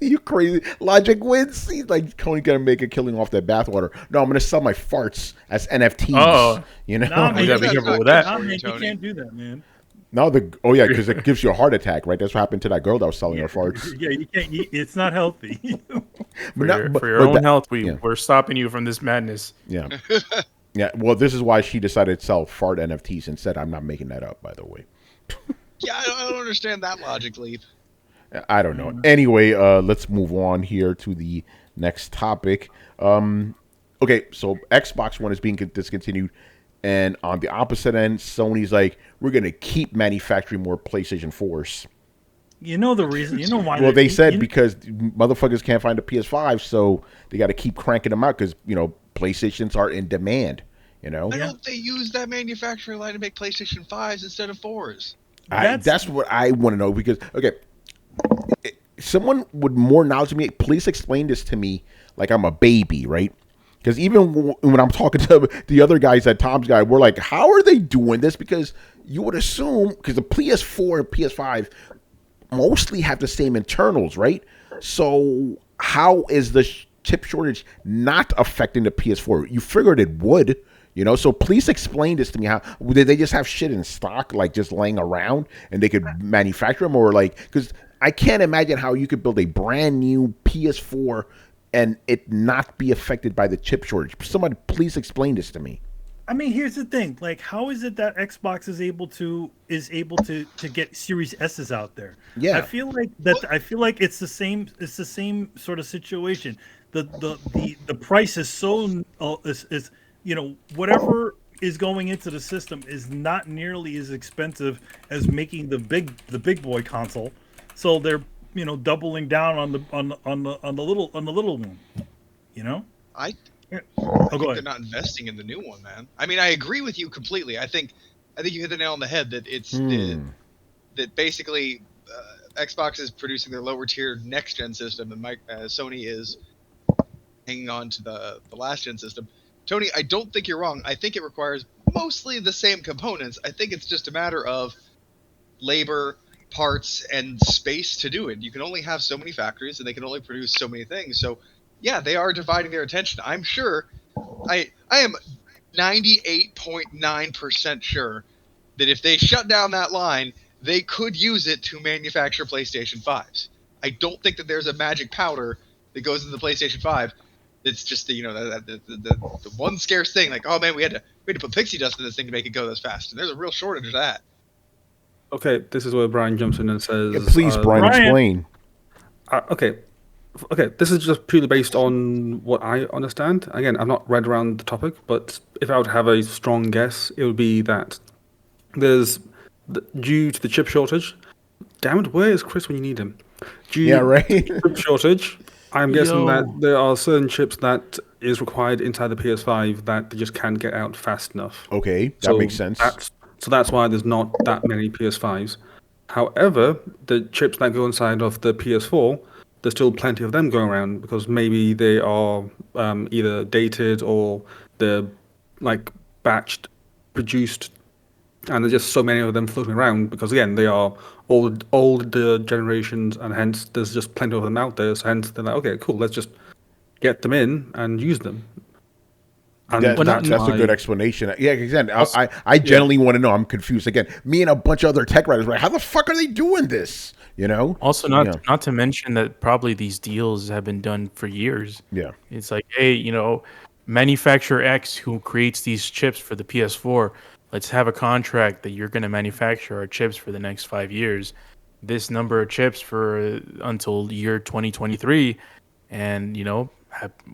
you crazy. Logic wins. He's like, Tony gonna make a killing off that bathwater. No, I'm gonna sell my farts as NFTs. Nah, you gotta be careful with that. Nah, man, you can't do that, man. No, because it gives you a heart attack, right? That's what happened to that girl that was selling her farts. Yeah, you can't. It's not healthy. For your own health, we're stopping you from this madness. Yeah. Yeah, well, this is why she decided to sell fart NFTs instead. I'm not making that up, by the way. Yeah, I don't understand that logic leap. I don't know. Anyway, let's move on here to the next topic. Okay, so Xbox One is being discontinued, and on the opposite end, Sony's like, we're gonna keep manufacturing more PlayStation 4s. You know the reason. You know why? Well, they said because motherfuckers can't find a PS5, so they got to keep cranking them out because PlayStations are in demand. Why don't they use that manufacturing line to make PlayStation 5s instead of 4s? That's what I want to know because someone with more knowledge than me, please explain this to me like I'm a baby, right? Because even when I'm talking to the other guys at Tom's Guy, we're like, how are they doing this? Because you would assume, because the PS4 and PS5 mostly have the same internals, right? So how is the chip shortage not affecting the PS4? You figured it would. So please explain this to me. How did they just have shit in stock, like just laying around, and they could manufacture them, or like because I can't imagine how you could build a brand new PS4 and it not be affected by the chip shortage. Somebody please explain this to me. I mean, here's the thing. Like, how is it that Xbox is able to get Series S's out there? Yeah, I feel like it's the same. It's the same sort of situation. The price is so is whatever is going into the system is not nearly as expensive as making the big boy console. So they're doubling down on the little one. I go think ahead. they're not investing in the new one, man. I mean, I agree with you completely. I think you hit the nail on the head that it's that basically Xbox is producing their lower tier next gen system, and Sony is hanging on to the last gen system. Tony, I don't think you're wrong. I think it requires mostly the same components. I think it's just a matter of labor, parts, and space to do it. You can only have so many factories, and they can only produce so many things. So, yeah, they are dividing their attention. I'm sure. I am 98.9% sure that if they shut down that line, they could use it to manufacture PlayStation 5s. I don't think that there's a magic powder that goes into the PlayStation 5. It's just the one scarce thing. Like, oh man, we had to put pixie dust in this thing to make it go this fast. And there's a real shortage of that. Okay, this is where Brian jumps in and says, yeah, please, Brian, explain. Okay, this is just purely based on what I understand. Again, I've not read around the topic, but if I would have a strong guess, it would be that due to the chip shortage. Damn it, where is Chris when you need him? Right. Chip shortage. I'm guessing that there are certain chips that is required inside the PS5 that they just can't get out fast enough. Okay, that makes sense. That's why there's not that many PS5s. However, the chips that go inside of the PS4, there's still plenty of them going around because maybe they are either dated or they're like batched, produced, and there's just so many of them floating around because again they are old generations, and hence there's just plenty of them out there. So hence they're like, okay, cool, let's just get them in and use them. And that's a good explanation. Yeah, again, I generally want to know. I'm confused. Again, me and a bunch of other tech writers, like, how the fuck are they doing this? Also, not to mention that probably these deals have been done for years. Yeah, it's like, hey, manufacturer X who creates these chips for the PS4. Let's have a contract that you're going to manufacture our chips for the next 5 years. This number of chips for until year 2023, and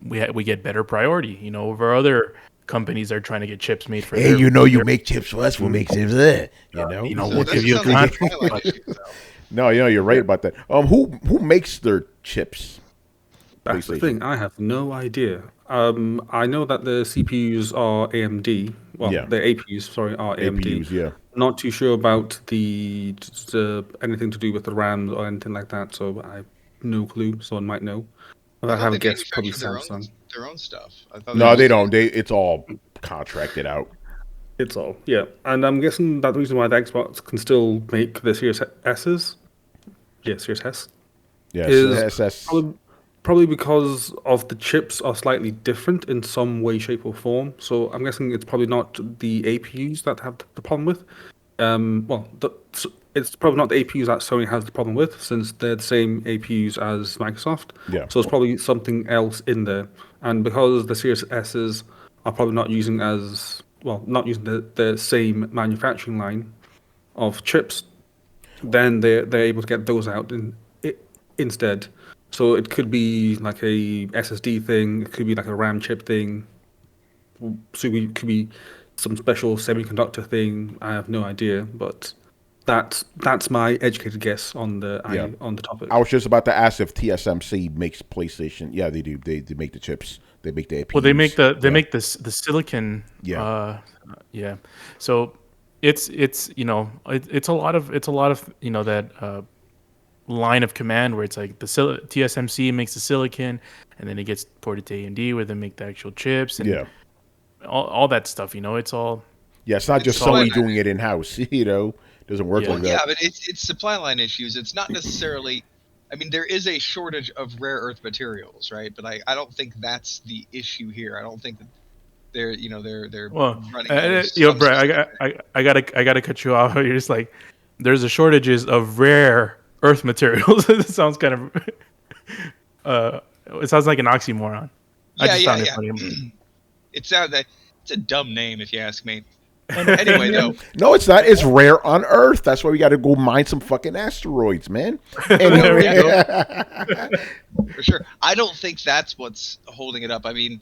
we get better priority. Over other companies are trying to get chips made for. Hey, you make chips for us, we'll make chips for that. We'll give you a contract. No, you're right about that. Who makes their chips? That's the thing. I have no idea. I know that the CPUs are AMD. Well, the APUs, sorry, are AMD. APUs, yeah. Not too sure about the anything to do with the RAMs or anything like that. So I have no clue. Someone might know. I have a guess. Probably Samsung. Their own stuff. No, they don't. It's all contracted out. It's all, yeah. And I'm guessing that the reason why the Xbox can still make the Series S's, Series S, is SS. Probably because of the chips are slightly different in some way, shape, or form. So I'm guessing it's probably not the APUs that have the problem with. It's probably not the APUs that Sony has the problem with, since they're the same APUs as Microsoft. Yeah. So it's probably something else in there. And because the Series S's are probably not using the same manufacturing line of chips, then they're able to get those out instead. So it could be like a SSD thing, it could be like a RAM chip thing, so it could be some special semiconductor thing. I have no idea, but that's my educated guess on the topic. I was just about to ask if TSMC makes PlayStation. Yeah, they do. They make the chips. They make the APUs. Well, they make the silicon. Yeah. Yeah. So it's it's a lot of that line of command where it's like TSMC makes the silicon, and then it gets ported to AMD where they make the actual chips and all that stuff. It's all. Yeah, it's not just Sony doing it in house. Doesn't work like that. Yeah, but it's supply line issues. It's not necessarily. I mean, there is a shortage of rare earth materials, right? But I don't think that's the issue here. I don't think that they're running. Brett, I gotta cut you off. You're just like, there's a shortages of rare earth materials. It sounds kind of. It sounds like an oxymoron. Yeah. Funny. It sounds like it's a dumb name if you ask me. Anyway, no, it's not. It's rare on Earth. That's why we got to go mine some fucking asteroids, man. Anyway. For sure. I don't think that's what's holding it up. I mean,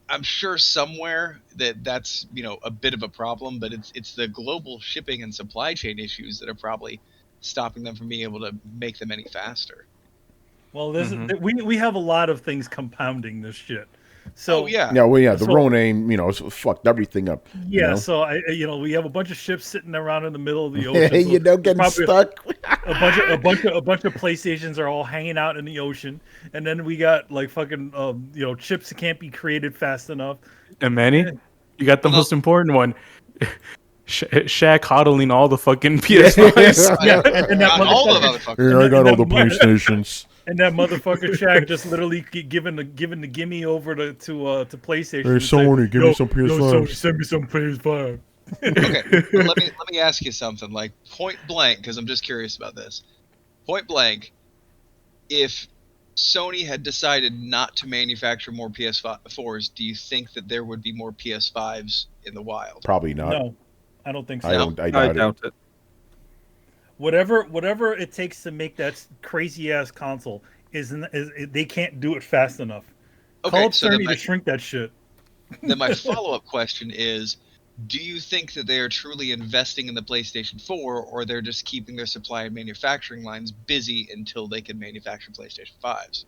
I'm sure somewhere that's a bit of a problem, but it's the global shipping and supply chain issues that are probably stopping them from being able to make them any faster. Well, we have a lot of things compounding this shit. So the Ronin, fucked everything up. Yeah, so we have a bunch of ships sitting around in the middle of the ocean. So getting stuck. a bunch of PlayStations are all hanging out in the ocean, and then we got like fucking chips that can't be created fast enough. And Manny, you got the most important one. Shaq hodling all the fucking PS5s. and that all the motherfuckers. I got all the PlayStations. And that motherfucker Shaq just literally giving the gimme over to PlayStation. Hey Sony, give me some PS5. Sony, send me some PS5. Okay, well, let me ask you something. Like point blank, because I'm just curious about this. Point blank, if Sony had decided not to manufacture more PS4s, do you think that there would be more PS5s in the wild? Probably not. No, I don't think so. I doubt it. Whatever it takes to make that crazy ass console they can't do it fast enough. Okay, Call up Sony to shrink that shit. Then my follow-up question is, do you think that they are truly investing in the PlayStation 4, or they're just keeping their supply and manufacturing lines busy until they can manufacture PlayStation 5s?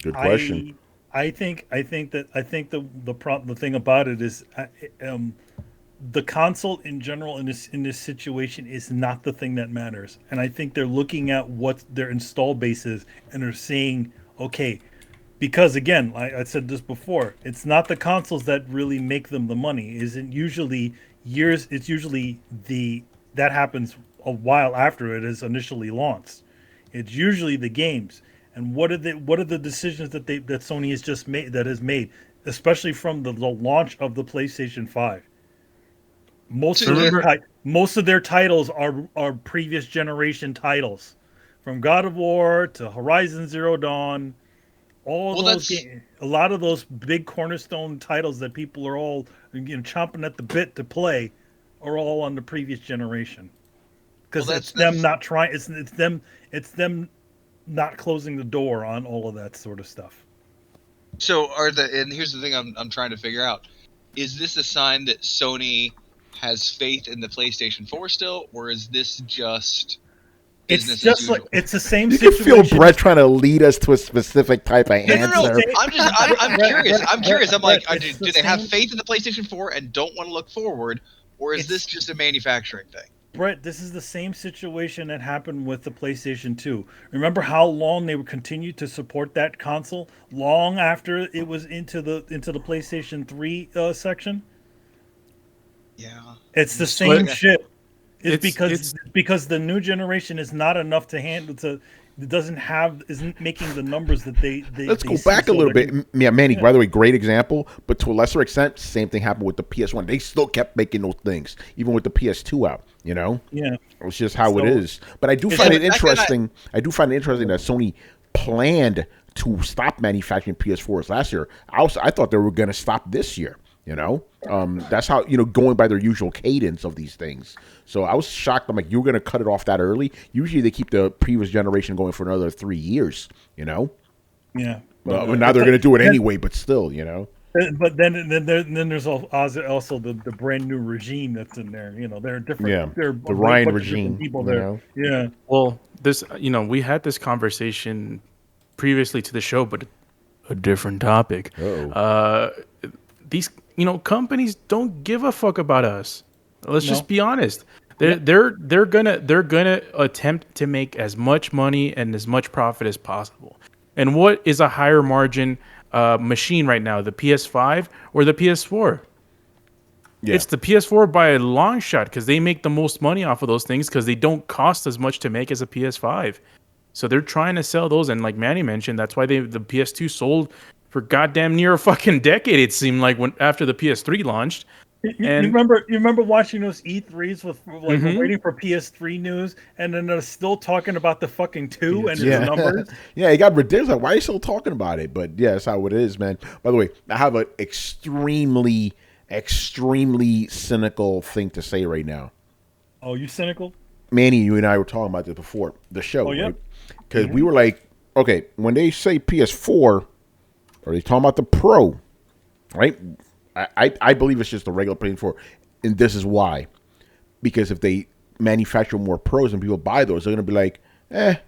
Good question. I think the thing about it is the console in general in this situation is not the thing that matters, and I think they're looking at what their install base is and they're saying, okay, because again, I said this before, it's not the consoles that really make them the money. Isn't usually years. It's usually that happens a while after it is initially launched. It's usually the games. And what are the decisions that Sony has made, especially from the launch of the PlayStation 5. Most of their titles are previous generation titles, from God of War to Horizon Zero Dawn. A lot of those big cornerstone titles that people are all chomping at the bit to play are all on the previous generation. Because it's them not trying. It's them not closing the door on all of that sort of stuff. So and here's the thing I'm trying to figure out: is this a sign that Sony has faith in the PlayStation 4 still, or is this just business as usual? It's the same you situation. You can feel Brett trying to lead us to a specific type of answer. No. I'm curious. I'm curious. I'm like, do they have faith in the PlayStation 4 and don't want to look forward, or is this just a manufacturing thing? Brett, this is the same situation that happened with the PlayStation 2. Remember how long they would continue to support that console long after it was into the PlayStation 3 section? Yeah. It's the same shit. It's because the new generation is not enough to handle isn't making the numbers that they Let's go back a little bit. Yeah, Manny, by the way, great example, but to a lesser extent, same thing happened with the PS1. They still kept making those things, even with the PS2 out, Yeah. It's just how it is. But I do find it interesting. I do find it interesting that Sony planned to stop manufacturing PS4s last year. I thought they were going to stop this year. You know, that's how, going by their usual cadence of these things. So I was shocked. I'm like, you're going to cut it off that early? Usually they keep the previous generation going for another 3 years. Yeah. But now they're going to do it anyway. But still, But then there's also the brand new regime that's in there. They're different. Yeah, They're the Ryan regime. People there. Yeah. Well, this we had this conversation previously to the show, but a different topic. These companies don't give a fuck about us. Let's just be honest. They're gonna attempt to make as much money and as much profit as possible. And what is a higher margin machine right now, the PS5 or the PS4? Yeah. It's the PS4 by a long shot because they make the most money off of those things because they don't cost as much to make as a PS5. So they're trying to sell those, and like Manny mentioned, that's why the PS2 sold for goddamn near a fucking decade. It seemed like after the PS3 launched. You remember watching those E3s with waiting for PS3 news, and then they're still talking about the fucking 2 and the numbers. Yeah, it got ridiculous. Like, why are you still talking about it? But yeah, that's how it is, man. By the way, I have an extremely cynical thing to say right now. Oh, you cynical? Manny, you and I were talking about this before the show, yeah. right? Because we were like, okay, when they say PS4, are they talking about the Pro, right? I believe it's just the regular PS4, and this is why. Because if they manufacture more Pros and people buy those, they're going to be like, I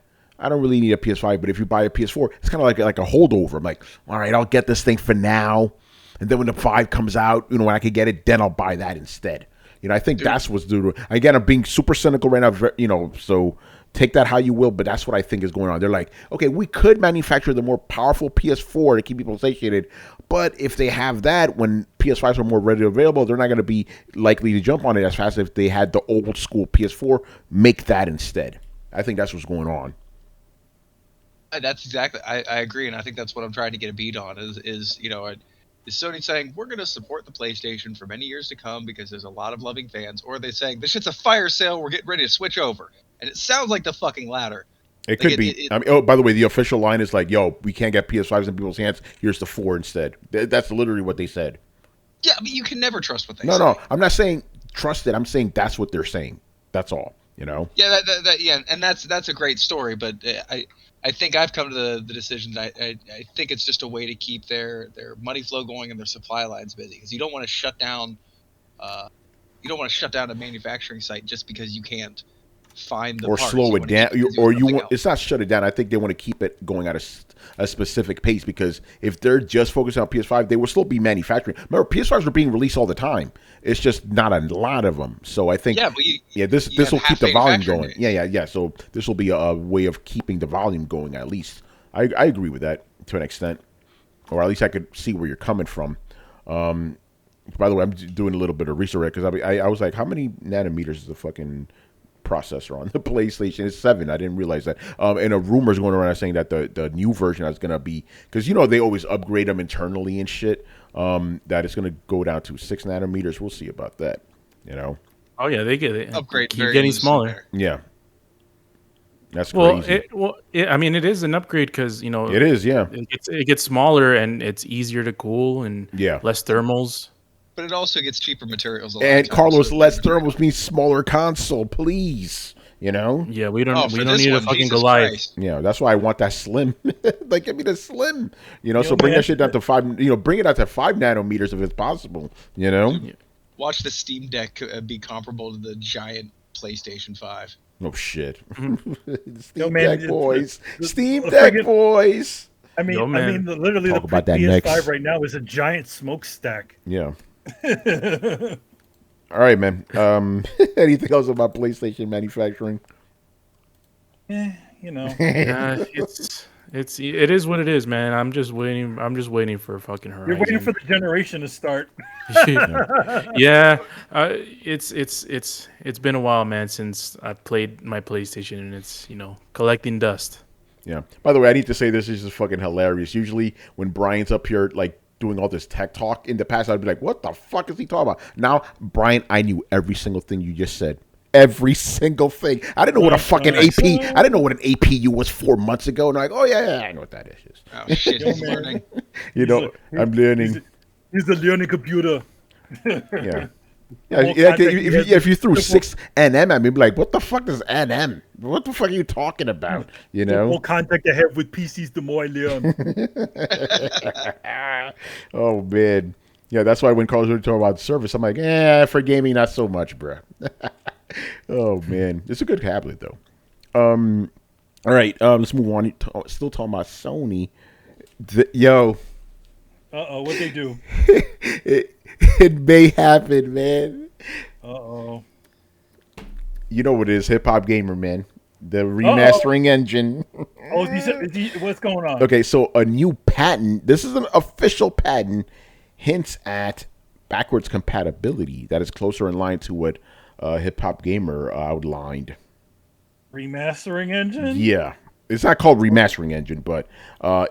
don't really need a PS5, but if you buy a PS4, it's kind of like a holdover. I'm like, all right, I'll get this thing for now, and then when the 5 comes out, when I can get it, then I'll buy that instead. I think that's what's due to. Again, I'm being super cynical right now, so take that how you will, but that's what I think is going on. They're like, okay, we could manufacture the more powerful PS4 to keep people satiated, but if they have that, when PS5s are more readily available, they're not going to be likely to jump on it as fast as if they had the old school PS4. Make that instead. I think that's what's going on. That's exactly. I agree, and I think that's what I'm trying to get a beat on. Is Sony saying we're going to support the PlayStation for many years to come because there's a lot of loving fans, or are they saying this shit's a fire sale, we're getting ready to switch over? And it sounds like the fucking latter. It could be. By the way, the official line is like, yo, we can't get PS5s in people's hands. Here's the 4 instead. That's literally what they said. Yeah, but you can never trust what they say. No, I'm not saying trust it. I'm saying that's what they're saying. That's all, Yeah, yeah, and that's a great story, but I think I've come to the decision that I think it's just a way to keep their money flow going and their supply lines busy, because you don't want to shut down a manufacturing site just because you can't find the or parts. Slow it down, it's not shut it down. I think they want to keep it going at a specific pace, because if they're just focusing on PS5, they will still be manufacturing. Remember, PS5s were being released all the time. It's just not a lot of them. So I think this will keep the volume going. Yeah. So this will be a way of keeping the volume going at least. I agree with that to an extent, or at least I could see where you're coming from. By the way, I'm doing a little bit of research because I was like, how many nanometers is the fucking processor on the PlayStation? It's 7. I didn't realize that. And a rumor's going around saying that the new version is going to be, because they always upgrade them internally and shit, that it's going to go down to 6 nanometers. We'll see about that. Oh yeah, they upgrade keep getting smaller. Yeah, that's crazy. It is an upgrade because it is. Yeah, it gets smaller and it's easier to cool and less thermals. But it also gets cheaper materials. And Carlos, less thermals means smaller console, please. Yeah, we don't need a fucking Jesus Goliath. Christ. Yeah, that's why I want that slim. Like, give me the slim. So bring that shit down to 5. Bring it out to 5 nanometers if it's possible. Watch the Steam Deck be comparable to the giant PlayStation 5. Oh shit! Steam Deck boys. Steam Deck boys. I mean, literally, the PS5 right now is a giant smokestack. Yeah. All right, man. Anything else about PlayStation manufacturing? It is what it is, man. I'm just waiting for a fucking Horizon. You're waiting for the generation to start. Yeah. It's been a while, man, since I played my PlayStation, and it's collecting dust. Yeah. By the way, I need to say this is just fucking hilarious. Usually when Brian's up here, like, doing all this tech talk, in the past I'd be like, what the fuck is he talking about? Now, Brian, I knew every single thing you just said. Every single thing. I didn't know what a fucking AP. I didn't know what an APU was 4 months ago. And I'm like, oh yeah, I know what that is. Oh shit, he's learning. I'm learning. He's the learning computer. Yeah. Yeah, if you threw 6 NM at me, be like, what the fuck is NM? What the fuck are you talking about? You The know? more contact I have with PCs, the more I learn. Oh man. Yeah, that's why when callers are talking about service, I'm like, for gaming, not so much, bruh. Oh man. It's a good tablet though. All right, let's move on. Still talking about Sony. Yo, What they do? it, it may happen, man. Uh-oh. You know what it is, Hip Hop Gamer, man. The Uh-oh. remastering engine. Oh, what's going on? Okay, so a new patent. This is an official patent. Hints at backwards compatibility that is closer in line to what Hip Hop Gamer outlined. Remastering engine? Yeah. It's not called remastering engine, but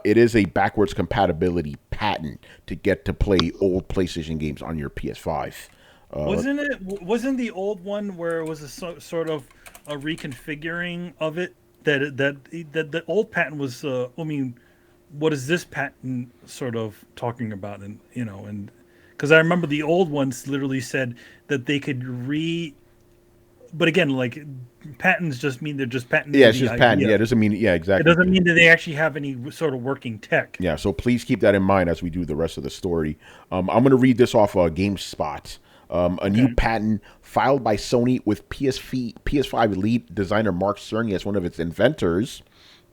it is a backwards compatibility patent to get to play old PlayStation games on your PS5. Wasn't the old one where it was a sort of a reconfiguring of it? That the old patent was. I mean, what is this patent sort of talking about? And because I remember the old ones literally said that they could But again, like patents just mean they're just patenting Yeah, it's the just idea. patent. Yeah, it doesn't mean. Yeah, It exactly. doesn't mean that they actually have any sort of working tech. Yeah, so please keep that in mind as we do the rest of the story. I'm going to read this off GameSpot. A new patent filed by Sony with PS5 lead designer Mark Cerny as one of its inventors.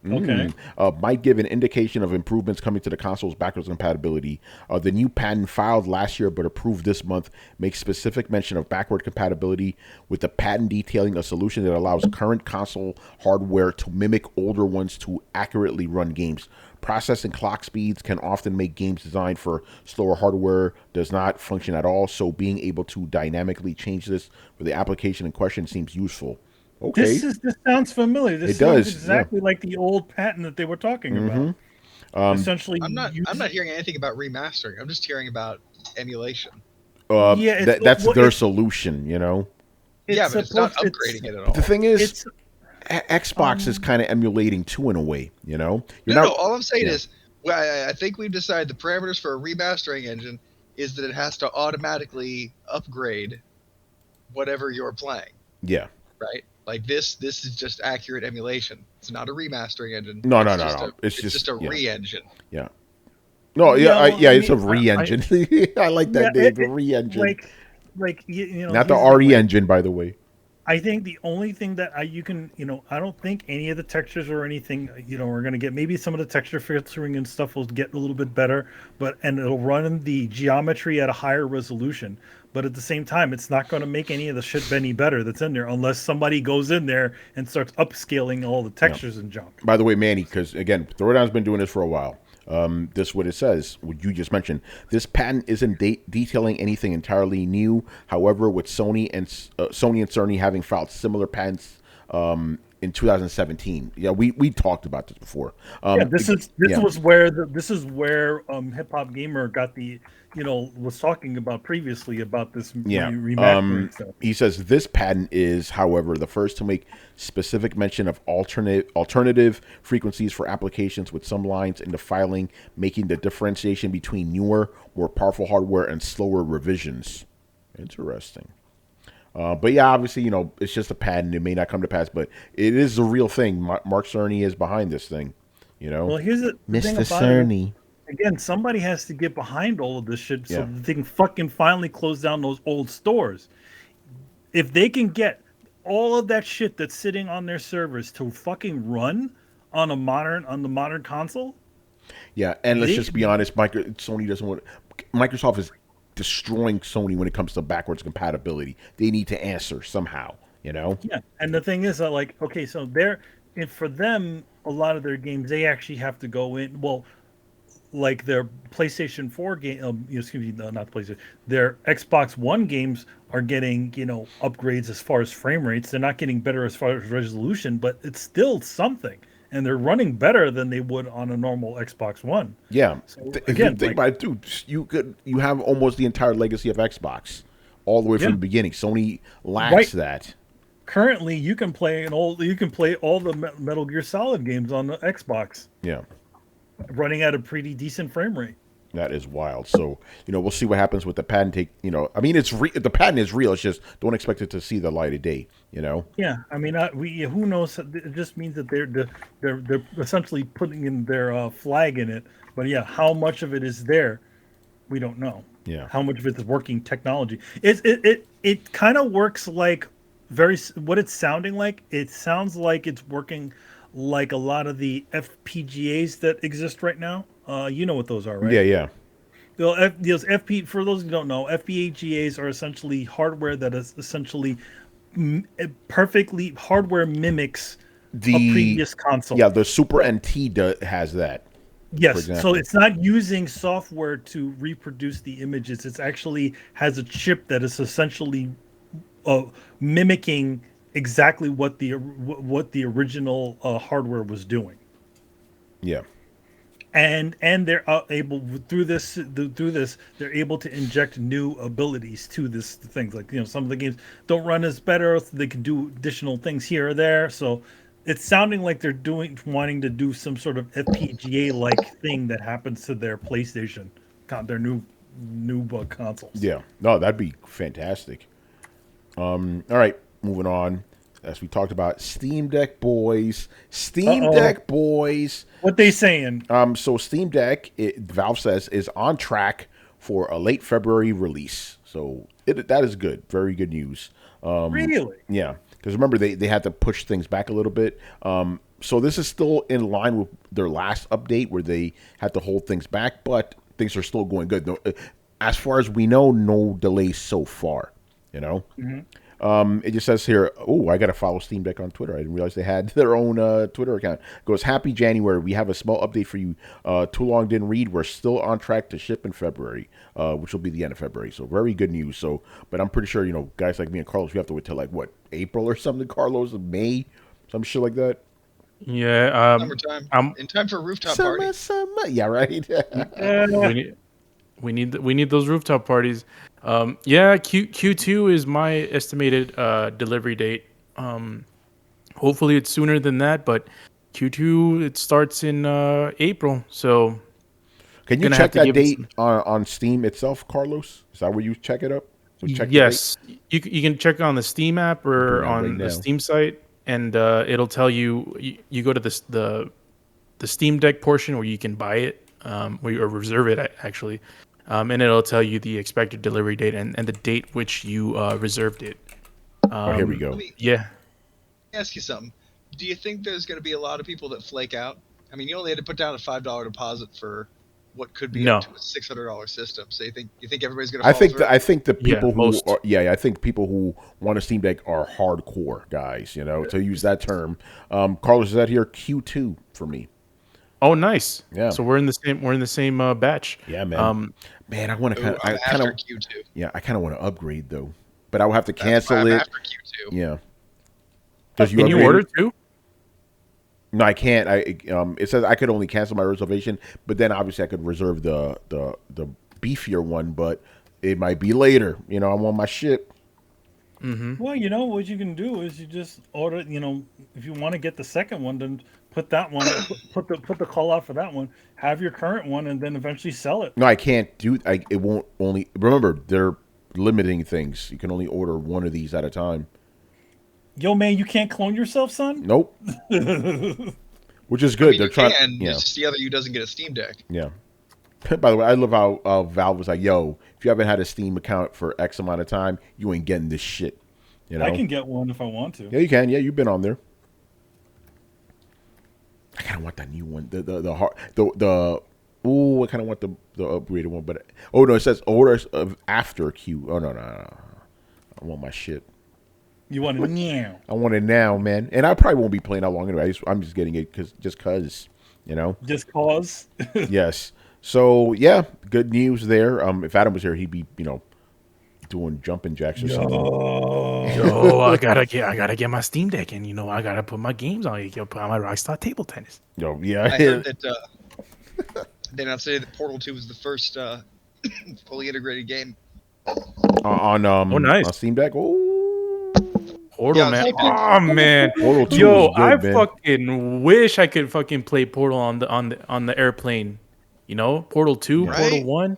Okay. Might give an indication of improvements coming to the console's backwards compatibility. The new patent filed last year but approved this month makes specific mention of backward compatibility, with the patent detailing a solution that allows current console hardware to mimic older ones to accurately run games. Processing clock speeds can often make games designed for slower hardware does not function at all, so being able to dynamically change this for the application in question seems useful. Okay, This sounds familiar. This it sounds does. Yeah. exactly like the old patent that they were talking about. Essentially, I'm not hearing anything about remastering. I'm just hearing about emulation. yeah, That's their solution, you know. Yeah, but it's not upgrading it at all. But the thing is, It's Xbox is kind of emulating too, in a way. You know, No. All I'm saying is, well, I think we've decided the parameters for a remastering engine is that it has to automatically upgrade whatever you're playing. Yeah. Right. Like this is just accurate emulation. It's not a remastering engine. No. It's just a re-engine. Yeah. No. Yeah. It's a mean, re-engine. I like that name, the re-engine. Like you know, Not the here's the RE way. engine, by the way. I think the only thing that you can, I don't think any of the textures or anything, we're going to get. Maybe some of the texture filtering and stuff will get a little bit better, and it'll run the geometry at a higher resolution. But at the same time, it's not going to make any of the shit any better that's in there unless somebody goes in there and starts upscaling all the textures and junk. By the way, Manny, because again, Throwdown's been doing this for a while. This is what it says. What you just mentioned. This patent isn't detailing anything entirely new. However, with Sony and Sony having filed similar patents in 2017. Yeah, we talked about this before. This is where Hip Hop Gamer got the was talking about previously about this remastering stuff. He says this patent is, however, the first to make specific mention of alternative frequencies for applications, with some lines in the filing making the differentiation between newer, more powerful hardware and slower revisions. Interesting. But yeah, obviously, it's just a patent. It may not come to pass, but it is a real thing. Mark Cerny is behind this thing. Well, here's the thing Mr. about Cerny. it. Again, somebody has to get behind all of this shit so that they can fucking finally close down those old stores. If they can get all of that shit that's sitting on their servers to fucking run on the modern console. Yeah, and let's just be honest, Sony doesn't want. Microsoft is destroying Sony when it comes to backwards compatibility. They need to answer somehow, Yeah, and the thing is that, like, okay, so for them, a lot of their games, they actually have to go in. Well, like their PlayStation 4 game, excuse me, not PlayStation, their Xbox One games are getting, upgrades as far as frame rates. They're not getting better as far as resolution, but it's still something. And they're running better than they would on a normal Xbox One. Yeah. So, again, think about it, dude. You have almost the entire legacy of Xbox, all the way from the beginning. Sony lacks that. Currently, you can play all the Metal Gear Solid games on the Xbox. Yeah. Running at a pretty decent frame rate. That is wild. So, we'll see what happens with the patent. I mean, the patent is real. It's just don't expect it to see the light of day. Yeah, I mean, who knows? It just means that they're essentially putting in their flag in it. But yeah, how much of it is there, we don't know. Yeah. How much of it is working technology? It kind of works like what it's sounding like. It sounds like it's working like a lot of the FPGAs that exist right now. You know what those are, right? Yeah, yeah. Those for those who don't know, FPGAs are essentially hardware that is essentially perfectly hardware mimics a previous console. Yeah, the Super NT has that. Yes, so it's not using software to reproduce the images. It's actually has a chip that is essentially mimicking exactly what the original hardware was doing. Yeah. And they're able through this they're able to inject new abilities to this things like some of the games don't run as better, so they can do additional things here or there. So it's sounding like they're wanting to do some sort of FPGA like thing that happens to their PlayStation, their new consoles. Yeah, no, that'd be fantastic. All right, moving on. As we talked about, Steam Deck boys. What they saying? So Steam Deck, Valve says, is on track for a late February release. So that is good. Very good news. Really? Yeah, because remember they had to push things back a little bit. So this is still in line with their last update where they had to hold things back, but things are still going good. As far as we know, no delays so far. Mm-hmm. It just says here, I got to follow Steam Deck on Twitter. I didn't realize they had their own Twitter account. It goes, happy January. We have a small update for you. Too long didn't read. We're still on track to ship in February, which will be the end of February. So very good news. So, but I'm pretty sure, guys like me and Carlos, we have to wait till April or something, Carlos, May, some shit like that. Yeah. Summertime. In time for a rooftop party. Summer. Yeah, right. We need those rooftop parties. Q2 is my estimated delivery date. Hopefully it's sooner than that, but Q2 it starts in April. So can you check that date on Steam itself, Carlos? Is that where you check it up? Yes, you can check it on the Steam app or on the Steam site, and it'll tell you. You go to the Steam Deck portion where you can buy it, or reserve it actually. And it'll tell you the expected delivery date and the date which you reserved it. Here we go. Let me ask you something. Do you think there's going to be a lot of people that flake out? I mean, you only had to put down a $5 deposit for what could be up to a $600 system. So you think everybody's going to? I think the people I think people who want a Steam Deck are hardcore guys. To use that term. Carlos, is that here Q2 for me? Oh, nice. Yeah. So we're in the same batch. Yeah, man. Man, I want to I kind of want to upgrade though, but I will have to cancel it. After Q2. Yeah. Can you order too? No, I can't. It says I could only cancel my reservation, but then obviously I could reserve the beefier one, but it might be later. I want my shit. Mm-hmm. Well, what you can do is you just order. If you want to get the second one, then put that one. put the call out for that one. Have your current one, and then eventually sell it. No, I can't do. It won't only. Remember, they're limiting things. You can only order one of these at a time. Yo, man, you can't clone yourself, son. Nope. Which is good. They're trying. It's just the other you doesn't get a Steam Deck. Yeah. By the way, I love how Valve was like, "Yo, if you haven't had a Steam account for X amount of time, you ain't getting this shit." I can get one if I want to. Yeah, you can. Yeah, you've been on there. I kind of want that new one. I kind of want the upgraded one, but no, it says orders of after Q. Oh no, I want my shit. You want it now? I want it now, man. And I probably won't be playing that long anyway. I'm just getting it just cause. Just cause. Yes. So yeah, good news there. If Adam was here, he'd be doing jumping jacks or something. Yo, I gotta get my Steam Deck, and I gotta put my games on. Put on my Rockstar table tennis. Yo, yeah. I heard that. They not say that Portal 2 was the first fully integrated game on nice. On Steam Deck. Portal, man. Oh man. Portal 2 Yo, good, man. fucking wish I could fucking play Portal on the airplane. You know, Portal 2, Yeah. Portal Right. 1.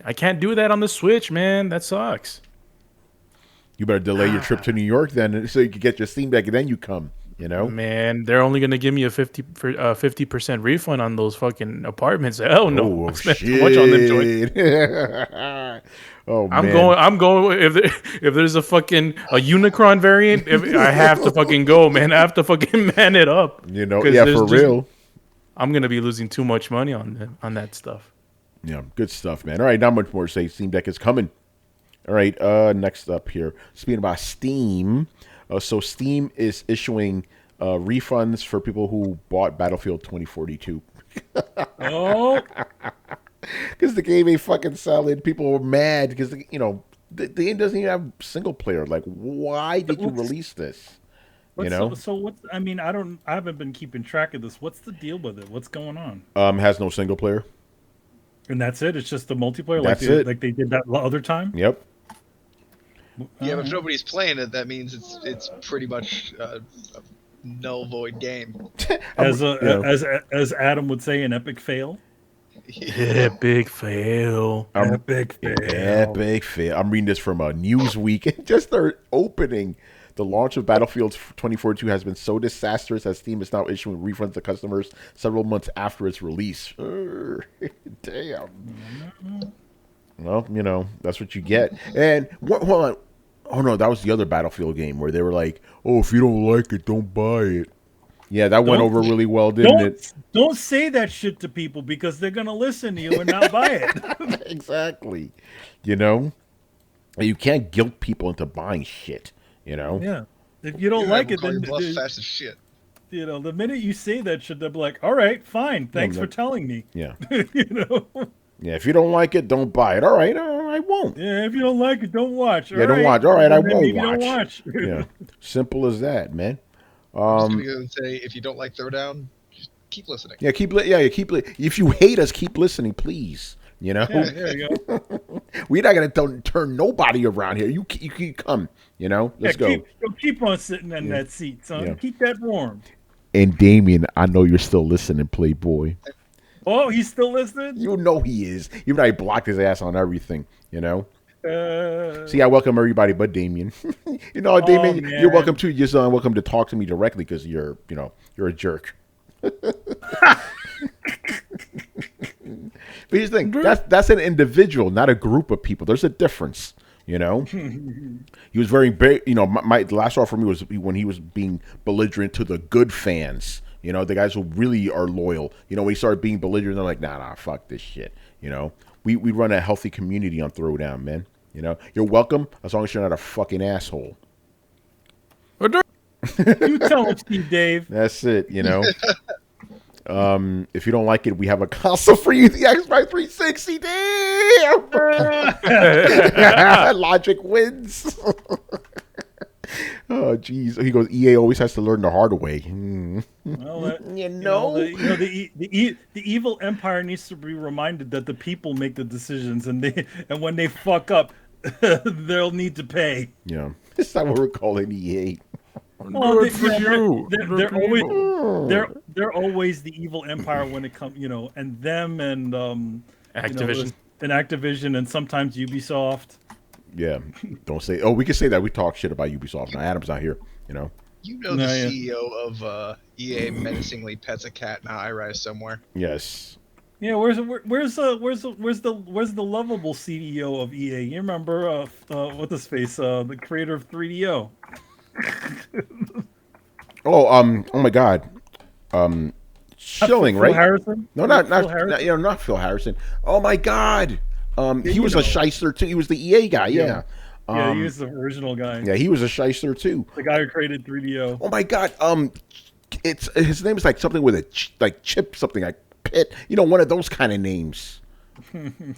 I can't do that on the Switch, man. That sucks. You better delay your trip to New York then, so you can get your Steam Deck, and then you come. You know, Man, they're only gonna give me a 50% refund on those fucking apartments. Hell no, oh I spent shit! too much on them joints. Oh I'm man, going. I'm going. If there's a Unicron variant, I have to fucking go, man. I have to fucking man it up. you know, 'Cause yeah, there's for just- real. I'm gonna be losing too much money on that stuff. Yeah, good stuff, man. All right, not much more to say. Steam Deck is coming. All right, next up here. Speaking about Steam, so Steam is issuing refunds for people who bought Battlefield 2042 Oh, because the game ain't fucking selling. People were mad because the game doesn't even have single player. Like, why did you release this? You know, so what's? I mean, I haven't been keeping track of this. What's the deal with it? What's going on? has no single player. And that's it. It's just the multiplayer, That's like it. like they did that other time. Yep. Yeah, but if nobody's playing it, that means it's pretty much a null void game. As Yeah. as Adam would say, an epic fail. Epic fail. Epic fail. Epic fail. I'm reading this from Newsweek. Just their opening. The launch of Battlefield 2042 has been so disastrous that Steam is now issuing refunds to customers several months after its release. Damn. Well, you know, that's what you get. And hold on. Oh no, that was the other Battlefield game where they were like, "Oh, if you don't like it, don't buy it." Yeah, that went over really well, didn't it? Don't say that shit to people because they're gonna listen to you and not buy it. Exactly. You know, you can't guilt people into buying shit. You know. Yeah. If you don't like it, call then your bluff fast as shit. you know the minute you say that shit, they'll be like, "All right, fine, thanks no. for telling me." Yeah. You know. Yeah. If you don't like it, don't buy it. All right. I won't. Yeah, if you don't like it, don't watch. Yeah, don't watch. All right, I won't Don't watch. watch. Yeah. Simple as that, man. I'm just gonna go and say, if you don't like Throwdown, just keep listening. Yeah, keep if you hate us, keep listening, please. You know, Yeah, there you go. we're not gonna turn nobody around here. You keep come. You know, let's go. Keep on sitting in that seat, son. Yeah. Keep that warm. And Damien, I know you're still listening, Playboy. Oh, he's still listening? You know he is. Even though I blocked his ass on everything. You know. Uh, See, I welcome everybody but Damien. You know, Damien, man. you're welcome to. You're welcome to talk to me directly because you're a jerk. But here's the thing: that's an individual, not a group of people. There's a difference, you know. He was very big. You know, my the last straw for me was when he was being belligerent to the good fans. You know, the guys who really are loyal. You know, when he started being belligerent, they're like, nah, fuck this shit. You know, we run a healthy community on Throwdown, man. You know, you're welcome as long as you're not a fucking asshole. you tell him, Steve Dave. That's it, you know. If you don't like it, we have a console for you, the Xbox 360. Damn! Logic wins. Oh, jeez. He goes, EA always has to learn the hard way. Well, The the evil empire needs to be reminded that the people make the decisions, and when they fuck up, they'll need to pay. Yeah. That's not what we're calling EA. Well, Good for you. They're always the evil empire when it comes, you know, and them and Activision. and Activision, and sometimes Ubisoft. Yeah. Don't say, we can say that. We talk shit about Ubisoft. Now, Adam's not here, you know. You know the CEO of EA menacingly pets a cat in a high rise somewhere. Yes. Yeah, where's the lovable CEO of EA? You remember what's his face? The creator of 3DO. Oh my God. Shilling, Phil right? Harrison? No, not Harrison? not Phil Harrison. Oh my God. He was a shyster too. He was the EA guy. Yeah. Yeah, he was the original guy. Yeah, he was a shyster too. The guy who created 3DO. Oh my God. It's his name is like something with a chip, something like Pit. You know, one of those kind of names.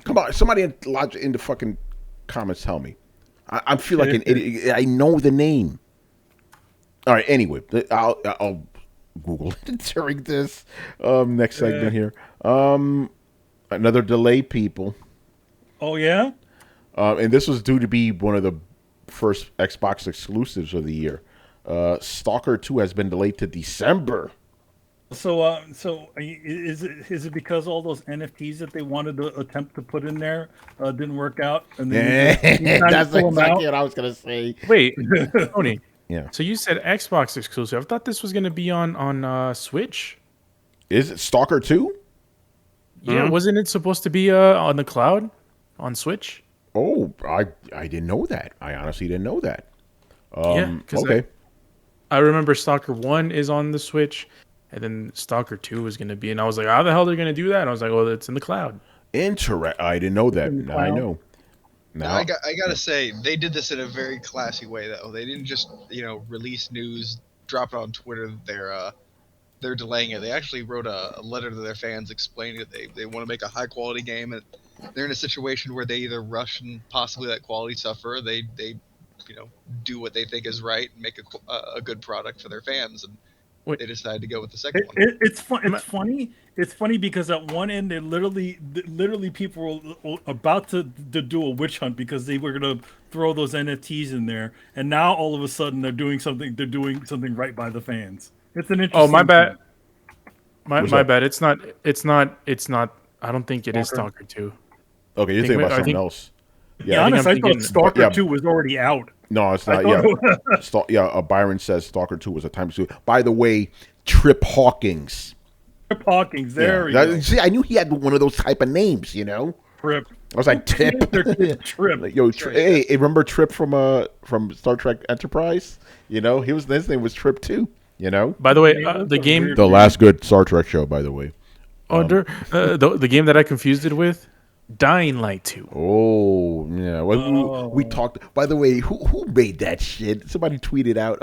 Come on, somebody in the fucking comments tell me. I feel like an idiot. I know the name. All right. Anyway, I'll Google it during this next segment here. Another delay, people. Oh yeah. And this was due to be one of the first Xbox exclusives of the year. S.T.A.L.K.E.R 2 has been delayed to December. Is it because all those NFTs that they wanted to attempt to put in there didn't work out, and then you kind of That's pull them exactly out? what I was gonna say. Wait, Tony. Yeah. So you said Xbox exclusive. I thought this was going to be on Switch. Is it Stalker 2? Yeah, wasn't it supposed to be on the cloud on Switch? Oh, I didn't know that. I honestly didn't know that. Yeah, because Okay. I remember Stalker 1 is on the Switch, and then Stalker 2 is going to be, and I was like, how the hell are they going to do that? And I was like, well, it's in the cloud. I didn't know that. In the Now I cloud? know. Now I gotta say, they did this in a very classy way, though. They didn't just release news, drop it on Twitter that they're delaying it. They actually wrote a letter to their fans explaining that they want to make a high quality game, and they're in a situation where they either rush and possibly let quality suffer, or they do what they think is right and make a good product for their fans, and Wait. they decided to go with the second one. It's funny. It's funny because at one end, they literally people were about to do a witch hunt because they were gonna throw those NFTs in there, and now all of a sudden they're doing something. They're doing something right by the fans. It's an interesting. Oh, my bad. thing. My bad. It's not. I don't think it is Stalker 2. Okay, you're thinking about something else. Yeah, honest, I thought Stalker 2 was already out. No, it's not. Yeah, Byron says Stalker 2 was a time suit. By the way, Trip Hawkins. Trip Hawkins, there we go. See, I knew he had one of those type of names, Trip. I was like, Trip. Trip. Like, yo, hey, remember Trip from Star Trek Enterprise? His name was Trip too. By the way, the game, the last good Star Trek show, by the way. the game that I confused it with, Dying Light 2. Oh yeah, we talked. By the way, who made that shit? Somebody tweeted out.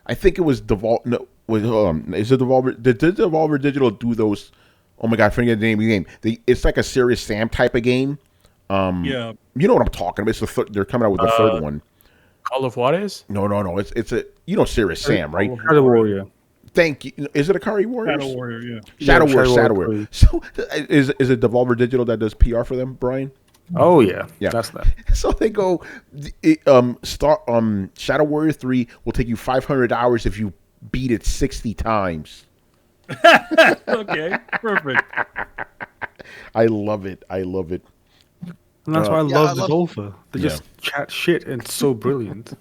I think it was Devolver. No, is it Devolver? Did Devolver Digital do those? Oh my god, I forget the name of the game. It's like a Serious Sam type of game. Yeah, you know what I'm talking about. They're coming out with the third one. Call of Juarez? No. It's a Serious Sam, right? Shadow Warrior. Thank you. Is it Akari Warriors? Shadow Warrior, yeah. Shadow Warrior. So is it Devolver Digital that does PR for them, Brian? Oh yeah, Yeah. that's that. So they go, Shadow Warrior 3 will take you 500 hours if you beat it 60 times. Okay, perfect. I love it. And that's why I love the golfer. They just chat shit and it's so brilliant.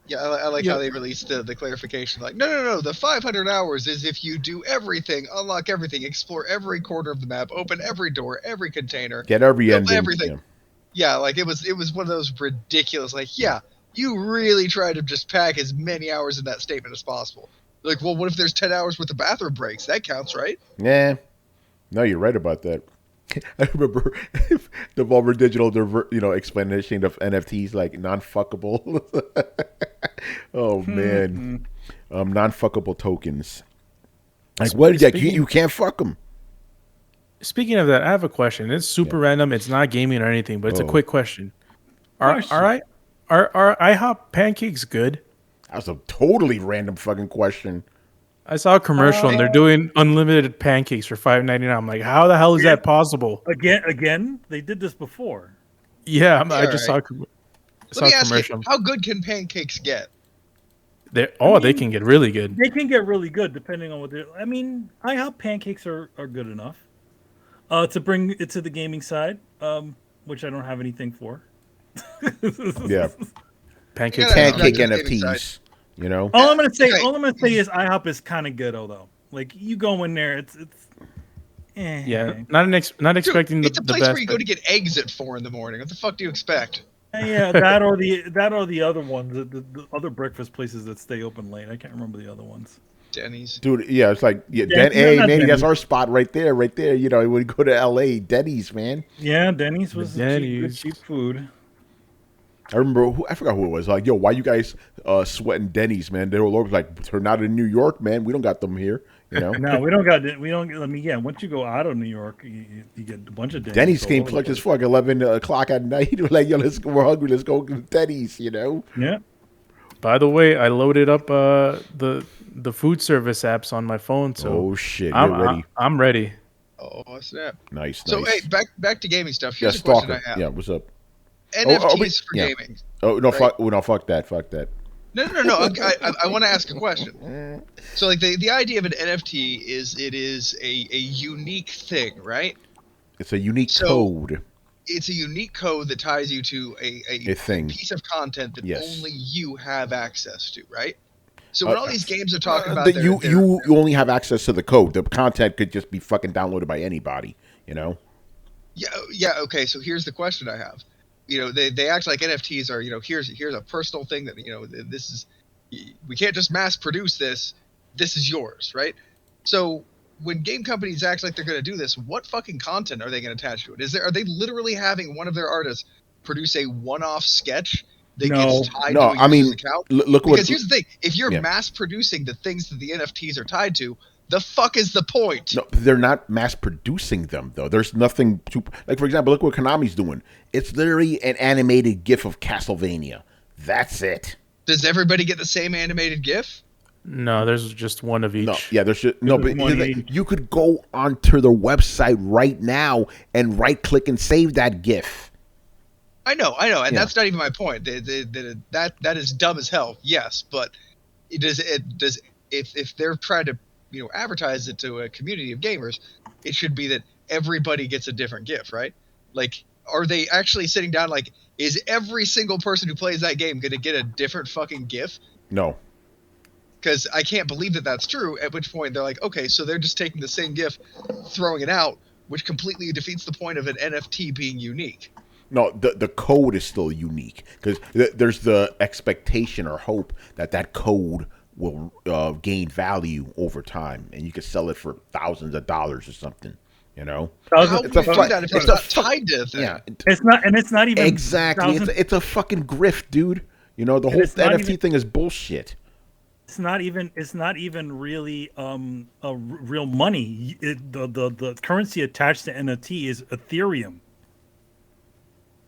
Yeah, I like how they released the clarification. Like, no. The 500 hours is if you do everything, unlock everything, explore every corner of the map, open every door, every container, Get every ending. everything. Yeah, like it was one of those ridiculous. Like, yeah, you really tried to just pack as many hours in that statement as possible. Like, well, what if there's 10 hours worth of bathroom breaks? That counts, right? Yeah. No, you're right about that. I remember Devolver Digital, explanation of NFTs like non-fuckable. Oh man, non-fuckable tokens. Like what? You can't fuck them. Speaking of that, I have a question. It's super random. It's not gaming or anything, but it's a quick question. Are IHOP pancakes good? That's a totally random fucking question. I saw a commercial and they're doing unlimited pancakes for $5.99. I'm like, how the hell is that possible? Again, they did this before. Yeah, I just saw a Let me ask you, how good can pancakes get? They can get really good. They can get really good depending on what they're. I mean, IHOP pancakes are good enough to bring it to the gaming side, which I don't have anything for. Yeah, pancake NFTs. All I'm gonna say is IHOP is kind of good, although. Like you go in there, it's. Yeah, not expecting Dude, it's a the place best. where you go to get eggs at 4 a.m. What the fuck do you expect? Yeah, that or the other ones, the other breakfast places that stay open late. I can't remember the other ones. Denny's. Dude, yeah, it's like Manny, that's our spot right there. When you go to LA, Denny's, man. Yeah, Denny's was cheap food. I remember I forgot who it was. Like, yo, why you guys sweating Denny's, man? They were like, they're not in New York, man. We don't got them here. No, we don't. I mean, yeah. Once you go out of New York, you get a bunch of Denny's. Denny's came clutch as fuck. 11 o'clock at night. Like, yo, we're hungry. Let's go to Denny's. Yeah. By the way, I loaded up the food service apps on my phone. So shit, you're ready. I'm ready. Oh snap! Nice. So hey, back to gaming stuff. Here's a Stalker. question I have. Yeah, what's up? NFTs for gaming. Oh no, right? Fuck that. No. I want to ask a question. So, like, the idea of an NFT is it is a unique thing, right? It's a unique code. It's a unique code that ties you to a thing. piece of content that Yes. only you have access to, right? So when all these games are talking about that you only have access to the code. The content could just be fucking downloaded by anybody, you know? Yeah, okay, so here's the question I have. You know, they act like NFTs are, you know, here's a personal thing that, you know, this is, we can't just mass produce this. This is yours, right? So when game companies act like they're going to do this, what fucking content are they going to attach to it? Are they literally having one of their artists produce a one-off sketch that gets tied to a user's account? Because here's the thing: if you're mass producing the things that the NFTs are tied to, the fuck is the point? No, they're not mass producing them though. There's nothing to, like, for example, look what Konami's doing. It's literally an animated GIF of Castlevania. That's it. Does everybody get the same animated GIF? No, there's just one of each. No, yeah, there's just, no, but you could go onto their website right now and right click and save that GIF. I know, and that's not even my point. That is dumb as hell. Yes, but if they're trying to, you know, advertise it to a community of gamers, it should be that everybody gets a different GIF, right? Like, are they actually sitting down? Like, is every single person who plays that game going to get a different fucking GIF? No. Because I can't believe that that's true, at which point they're like, okay, so they're just taking the same GIF, throwing it out, which completely defeats the point of an NFT being unique. No, the code is still unique, because there's the expectation or hope that code will gain value over time, and you could sell it for thousands of dollars or something, you know? How would you do that if it's not tied to a thing? Yeah. It's not even... Exactly. It's a fucking grift, dude. You know, the whole NFT thing is bullshit. It's not even really a real money. The currency attached to NFT is Ethereum.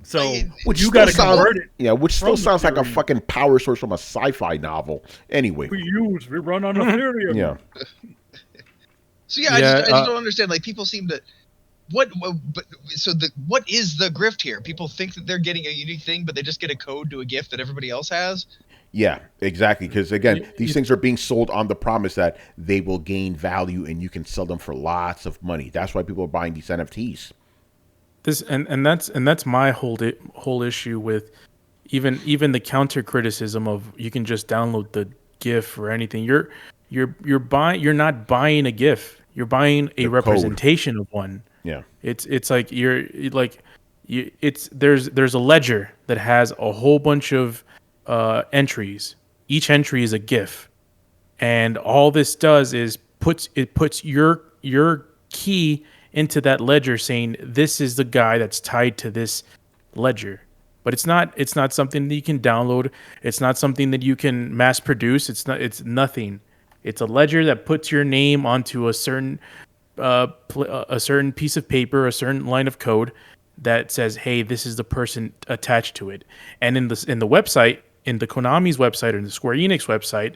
So which you got to convert it. Yeah, which still sounds like a fucking power source from a sci-fi novel. Anyway, we run on Ethereum. Yeah. So I just don't understand. Like, people seem to what is the grift here? People think that they're getting a unique thing, but they just get a code to a gift that everybody else has. Yeah, exactly. Because again, these things are being sold on the promise that they will gain value and you can sell them for lots of money. That's why people are buying these NFTs. That's my whole issue with even the counter criticism of you can just download the GIF or anything. You're not buying a GIF. You're buying a representation of one. Yeah. It's like there's a ledger that has a whole bunch of entries. Each entry is a GIF, and all this does is puts your key into that ledger, saying this is the guy that's tied to this ledger. But it's not something that you can download. It's not something that you can mass produce. It's nothing. It's a ledger that puts your name onto a certain piece of paper, a certain line of code that says, "Hey, this is the person attached to it." And in the website, in the Konami's website or the Square Enix website,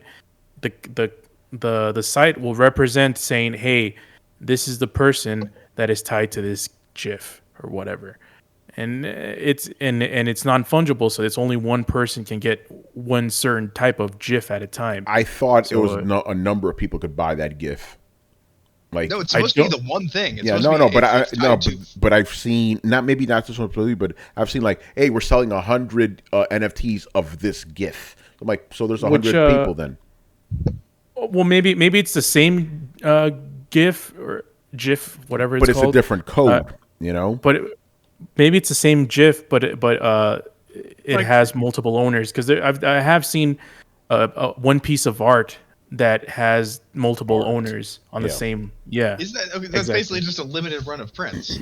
the site will represent saying, "Hey, this is the person that is tied to this GIF or whatever." And it's non-fungible, so it's only one person can get one certain type of GIF at a time. I thought it was a number of people could buy that GIF. Like, no, it's supposed to be the one thing. But I've seen not this one, but I've seen like, hey, we're selling 100 NFTs of this GIF. I'm like, so there's 100 people then. Well, maybe it's the same GIF or GIF, whatever it's called. But it's a different code, you know. But maybe it's the same GIF, but it has multiple owners, because I have seen one piece of art that has multiple owners on the same. Yeah. Isn't that okay? That's basically just a limited run of prints.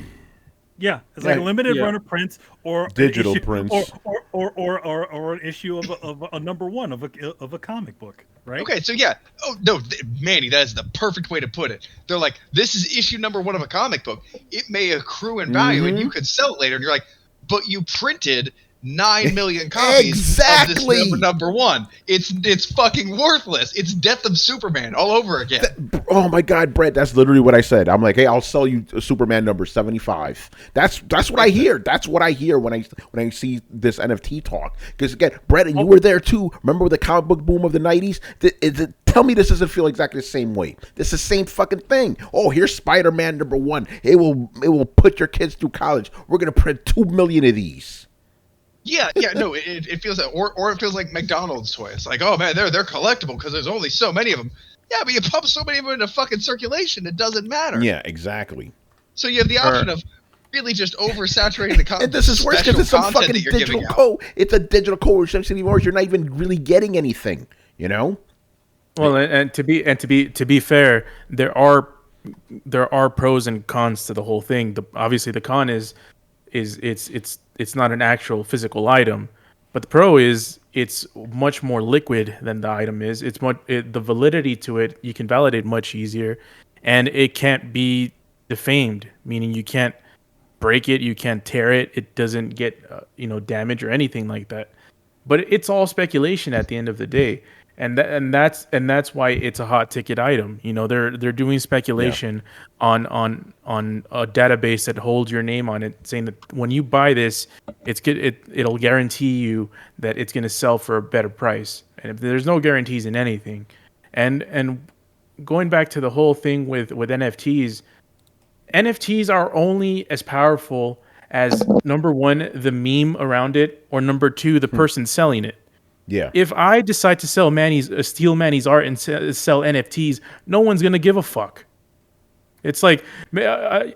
Yeah, it's like a limited run of prints or digital prints or an issue of a number one of a comic book, right? Okay, so yeah. Oh no, Manny, that is the perfect way to put it. They're like, this is issue number one of a comic book. It may accrue in value, and you could sell it later. And you're like, but you printed 9 million copies of this number one. It's fucking worthless. It's Death of Superman all over again. Oh my God, Brett, that's literally what I said. I'm like, hey, I'll sell you Superman number 75. That's what I hear. That's what I hear when I see this NFT talk. Because again, Brett, and you were there too. Remember the comic book boom of the 90s? Tell me this doesn't feel exactly the same way. This is the same fucking thing. Oh, here's Spider-Man number one. It will put your kids through college. We're gonna print 2 million of these. Yeah, no, it feels that, or it feels like McDonald's toys. It's like, oh man, they're collectible because there's only so many of them. Yeah, but you pump so many of them into fucking circulation, it doesn't matter. Yeah, exactly. So you have the option of really just oversaturating the content. And this is worse because it's some fucking digital code. It's a digital code, which makes it even worse. You're not even really getting anything, you know. Well, and to be fair, there are pros and cons to the whole thing. Obviously, the con is it's not an actual physical item, but the pro is it's much more liquid than the item is. The validity to it, you can validate much easier, and it can't be defamed, meaning you can't break it, you can't tear it, it doesn't get damage or anything like that. But it's all speculation at the end of the day. And that's why it's a hot ticket item. They're doing speculation on a database that holds your name on it, saying that when you buy this, it'll guarantee you that it's going to sell for a better price. And if there's no guarantees in anything, and going back to the whole thing with NFTs are only as powerful as number one, the meme around it, or number two, the person selling it. Yeah. If I decide to steal Manny's art and sell NFTs, no one's gonna give a fuck. It's like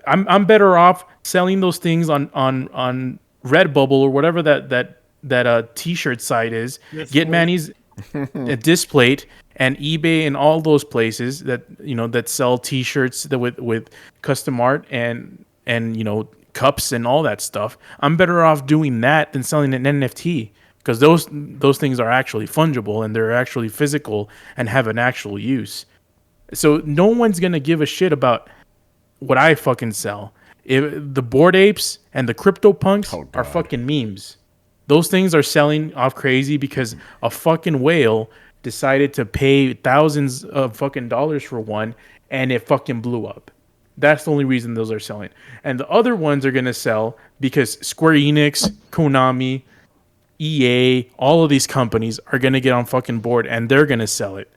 I'm better off selling those things on Redbubble or whatever that T-shirt site is. Yes, get Manny's Displate and eBay and all those places that sell T-shirts with custom art and cups and all that stuff. I'm better off doing that than selling an NFT. Because those things are actually fungible and they're actually physical and have an actual use. So no one's going to give a shit about what I fucking sell. The Bored Apes and the CryptoPunks are fucking memes. Those things are selling off crazy because a fucking whale decided to pay thousands of fucking dollars for one and it fucking blew up. That's the only reason those are selling. And the other ones are going to sell because Square Enix, Konami, EA, all of these companies are going to get on fucking board and they're going to sell it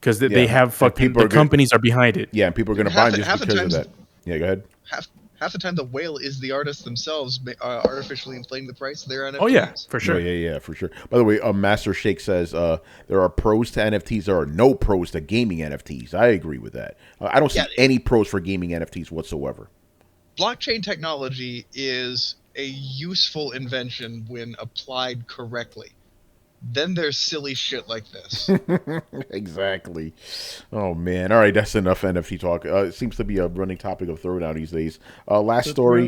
because they have fucking companies are behind it. Yeah, and people are going to buy it just because of that. Yeah, go ahead. Half the time, the whale is the artist themselves artificially inflating the price of their NFTs. Oh yeah, for sure. Yeah, for sure. By the way, Master Shake says there are pros to NFTs. There are no pros to gaming NFTs. I agree with that. I don't see any pros for gaming NFTs whatsoever. Blockchain technology is a useful invention when applied correctly. Then there's silly shit like this. Exactly. Oh man. All right, that's enough NFT talk. It seems to be a running topic of Throwdown these days. Last story,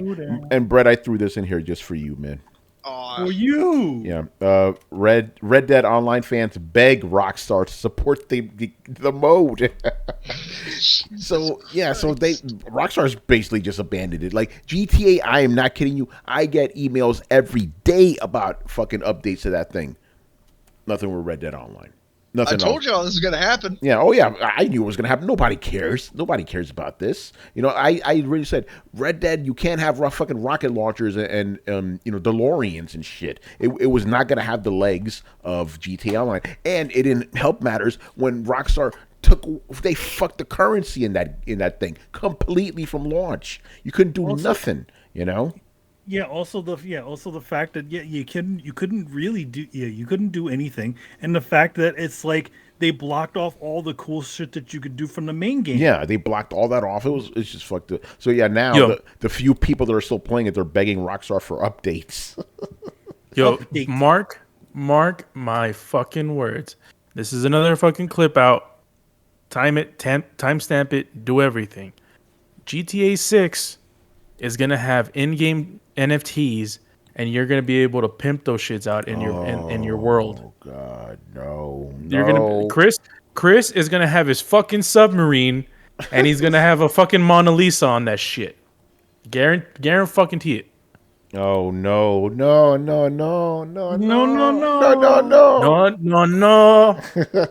and Brett, I threw this in here just for you, man. For you. Yeah. Red Dead Online fans beg Rockstar to support the mode. So Rockstar's basically just abandoned it. Like GTA, I am not kidding you. I get emails every day about fucking updates to that thing. Nothing with Red Dead Online. Nothing. I told y'all this is gonna happen. Yeah. Oh yeah. I knew it was gonna happen. Nobody cares. Nobody cares about this. I really said Red Dead. You can't have fucking rocket launchers and DeLoreans and shit. It was not gonna have the legs of GTA Online, and it didn't help matters when Rockstar they fucked the currency in that thing completely from launch. You couldn't do nothing. Yeah. Also the fact that you couldn't do anything, and the fact that it's like they blocked off all the cool shit that you could do from the main game. Yeah, they blocked all that off. It's just fucked up. So yeah, now the few people that are still playing it, they're begging Rockstar for updates. Mark my fucking words. This is another fucking clip out. Time stamp it, do everything. GTA 6 is gonna have in-game NFTs, and you're gonna be able to pimp those shits out in your world. Oh God, no! Chris is gonna have his fucking submarine, and he's gonna have a fucking Mona Lisa on that shit. Guarantee it. Oh no, no, no, no, no, No, no, no, no, no, no. no. No, no, no.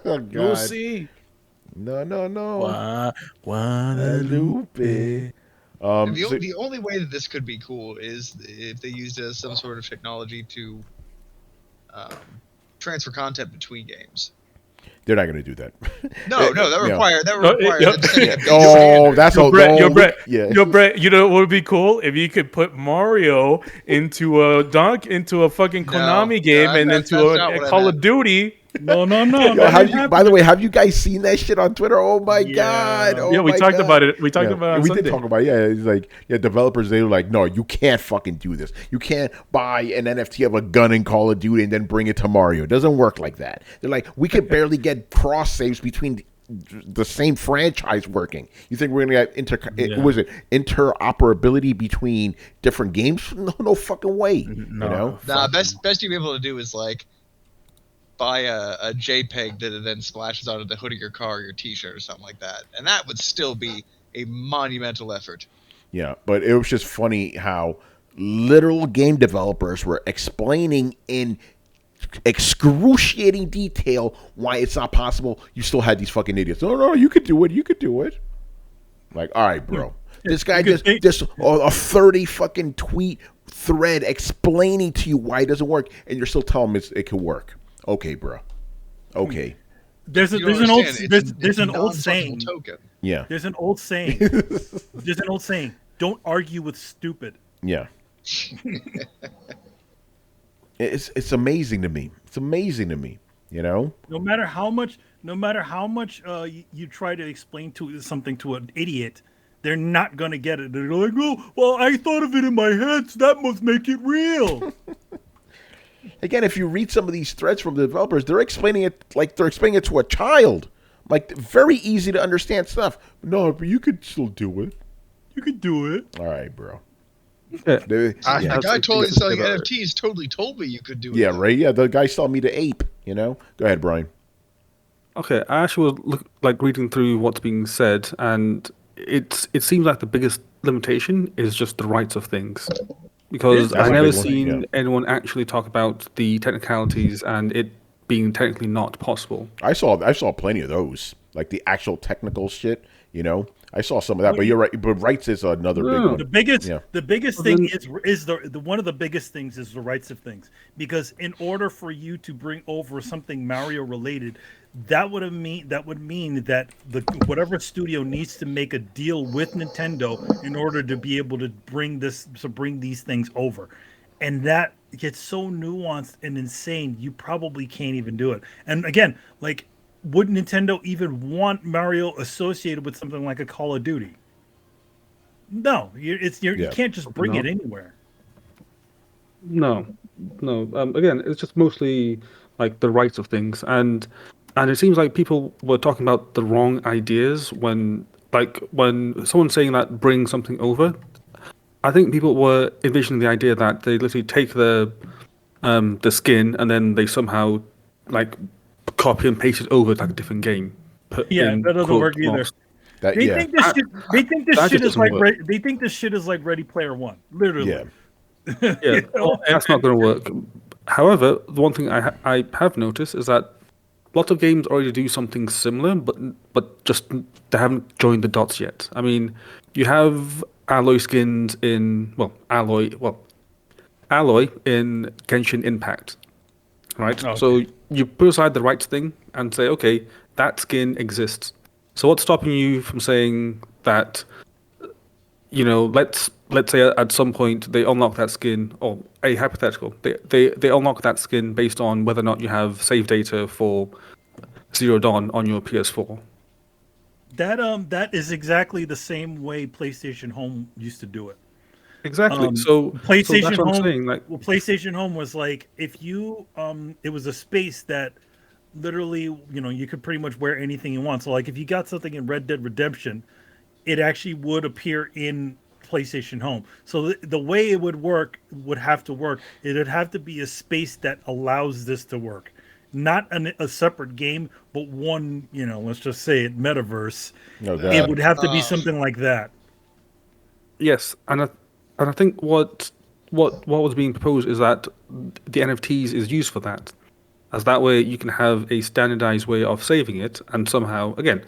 Oh God. Lucy. No, no, no. Lupe. Guadalupe. So The only way that this could be cool is if they used some sort of technology to transfer content between games. they're not going to do that. No, that Yeah. require Yo, them setting a big Oh, standard. that's Yo, all. Brett, yo, No, Brett, yeah. yo, Brett. You know what would be cool if you could put Mario into a fucking Konami game and that's into not a what I Call meant. of Duty. No, no, Yo, no. That have ain't you? By the happening. way, have you guys seen that shit on Twitter? Oh my God! Yeah. Oh Yeah, we my talked God. about it. We talked Yeah, about it on we Sunday. did talk about it. Yeah, it's like developers they were like, no, you can't fucking do this. You can't buy an NFT of a gun in Call of Duty and then bring it to Mario. It doesn't work like that. They're like, we could barely get cross saves between the same franchise working. You think we're gonna get was it interoperability between different games? No, no fucking way. No, You know? Nah, best you'd be able to do is like buy a JPEG that then splashes onto the hood of your car or your T-shirt or something like that, and that would still be a monumental effort. Yeah, but it was just funny how literal game developers were explaining in excruciating detail why it's not possible. You still had these fucking idiots. No, no, you could do it. You could do it. Like, all right, bro. This guy just a 30 fucking tweet thread explaining to you why it doesn't work, and you're still telling him it could work. Okay, bro. Okay. There's You don't an old understand, there's it's a an old non-fungible saying. token. Yeah. There's an old saying. There's an old saying. Don't argue with stupid. Yeah. It's amazing to me. It's amazing to me. You know. No matter how much you try to explain something to an idiot, they're not gonna get it. They're like, "Oh, well, I thought of it in my head, so that must make it real." Again, if you read some of these threads from the developers, they're explaining it like they're explaining it to a child. Like very easy to understand stuff. No, but you could still do it. You could do it. All right, bro. Yeah. The guy totally selling NFTs totally told me you could do it. Yeah, though. right. Yeah, the guy saw me to ape. You know. Go ahead, Brian. Okay, I actually was reading through what's being said, and it seems like the biggest limitation is just the rights of things, because That's I a never big one, seen yeah. anyone actually talk about the technicalities and it being technically not possible. I saw plenty of those, like the actual technical shit. You know, I saw some of that. But you're right. But rights is another big No. one. The biggest Yeah. thing is the one of the biggest things is the rights of things, because in order for you to bring over something Mario related, that would mean that the whatever studio needs to make a deal with Nintendo in order to be able to bring these things over, and that gets so nuanced and insane you probably can't even do it. And again, like, would Nintendo even want Mario associated with something like a Call of Duty? No, you can't just bring it anywhere. No. Again, it's just mostly like the rights of things, and it seems like people were talking about the wrong ideas when someone's saying that bring something over. I think people were envisioning the idea that they literally take the skin and then they somehow like copy and paste it over to like a different game. Yeah, that doesn't work either. They think this shit. They think this shit is like. They think this shit is like Ready Player One. Literally. Yeah. Yeah, that's not going to work. However, the one thing I have noticed is that lots of games already do something similar, but just they haven't joined the dots yet. I mean, you have alloy skins in alloy in Genshin Impact, right? Okay. So you put aside the rights thing and say, okay, that skin exists. So what's stopping you from saying that? You know, let's say at some point they unlock that skin, or a hypothetical, they unlock that skin based on whether or not you have save data for Zero Dawn on your PS4. That is exactly the same way PlayStation Home used to do it. Exactly. So PlayStation that's what Home. I'm saying. Like, PlayStation Home was like, if you it was a space that literally, you could pretty much wear anything you want. So like, if you got something in Red Dead Redemption, it actually would appear in PlayStation Home. So the way it would have to work. It would have to be a space that allows this to work, not a separate game, but one. Let's just say it metaverse. No, God. It would have to be something like that. yes, and I think what what was being proposed is that the NFTs is used for that, as that way you can have a standardized way of saving it, and somehow, again,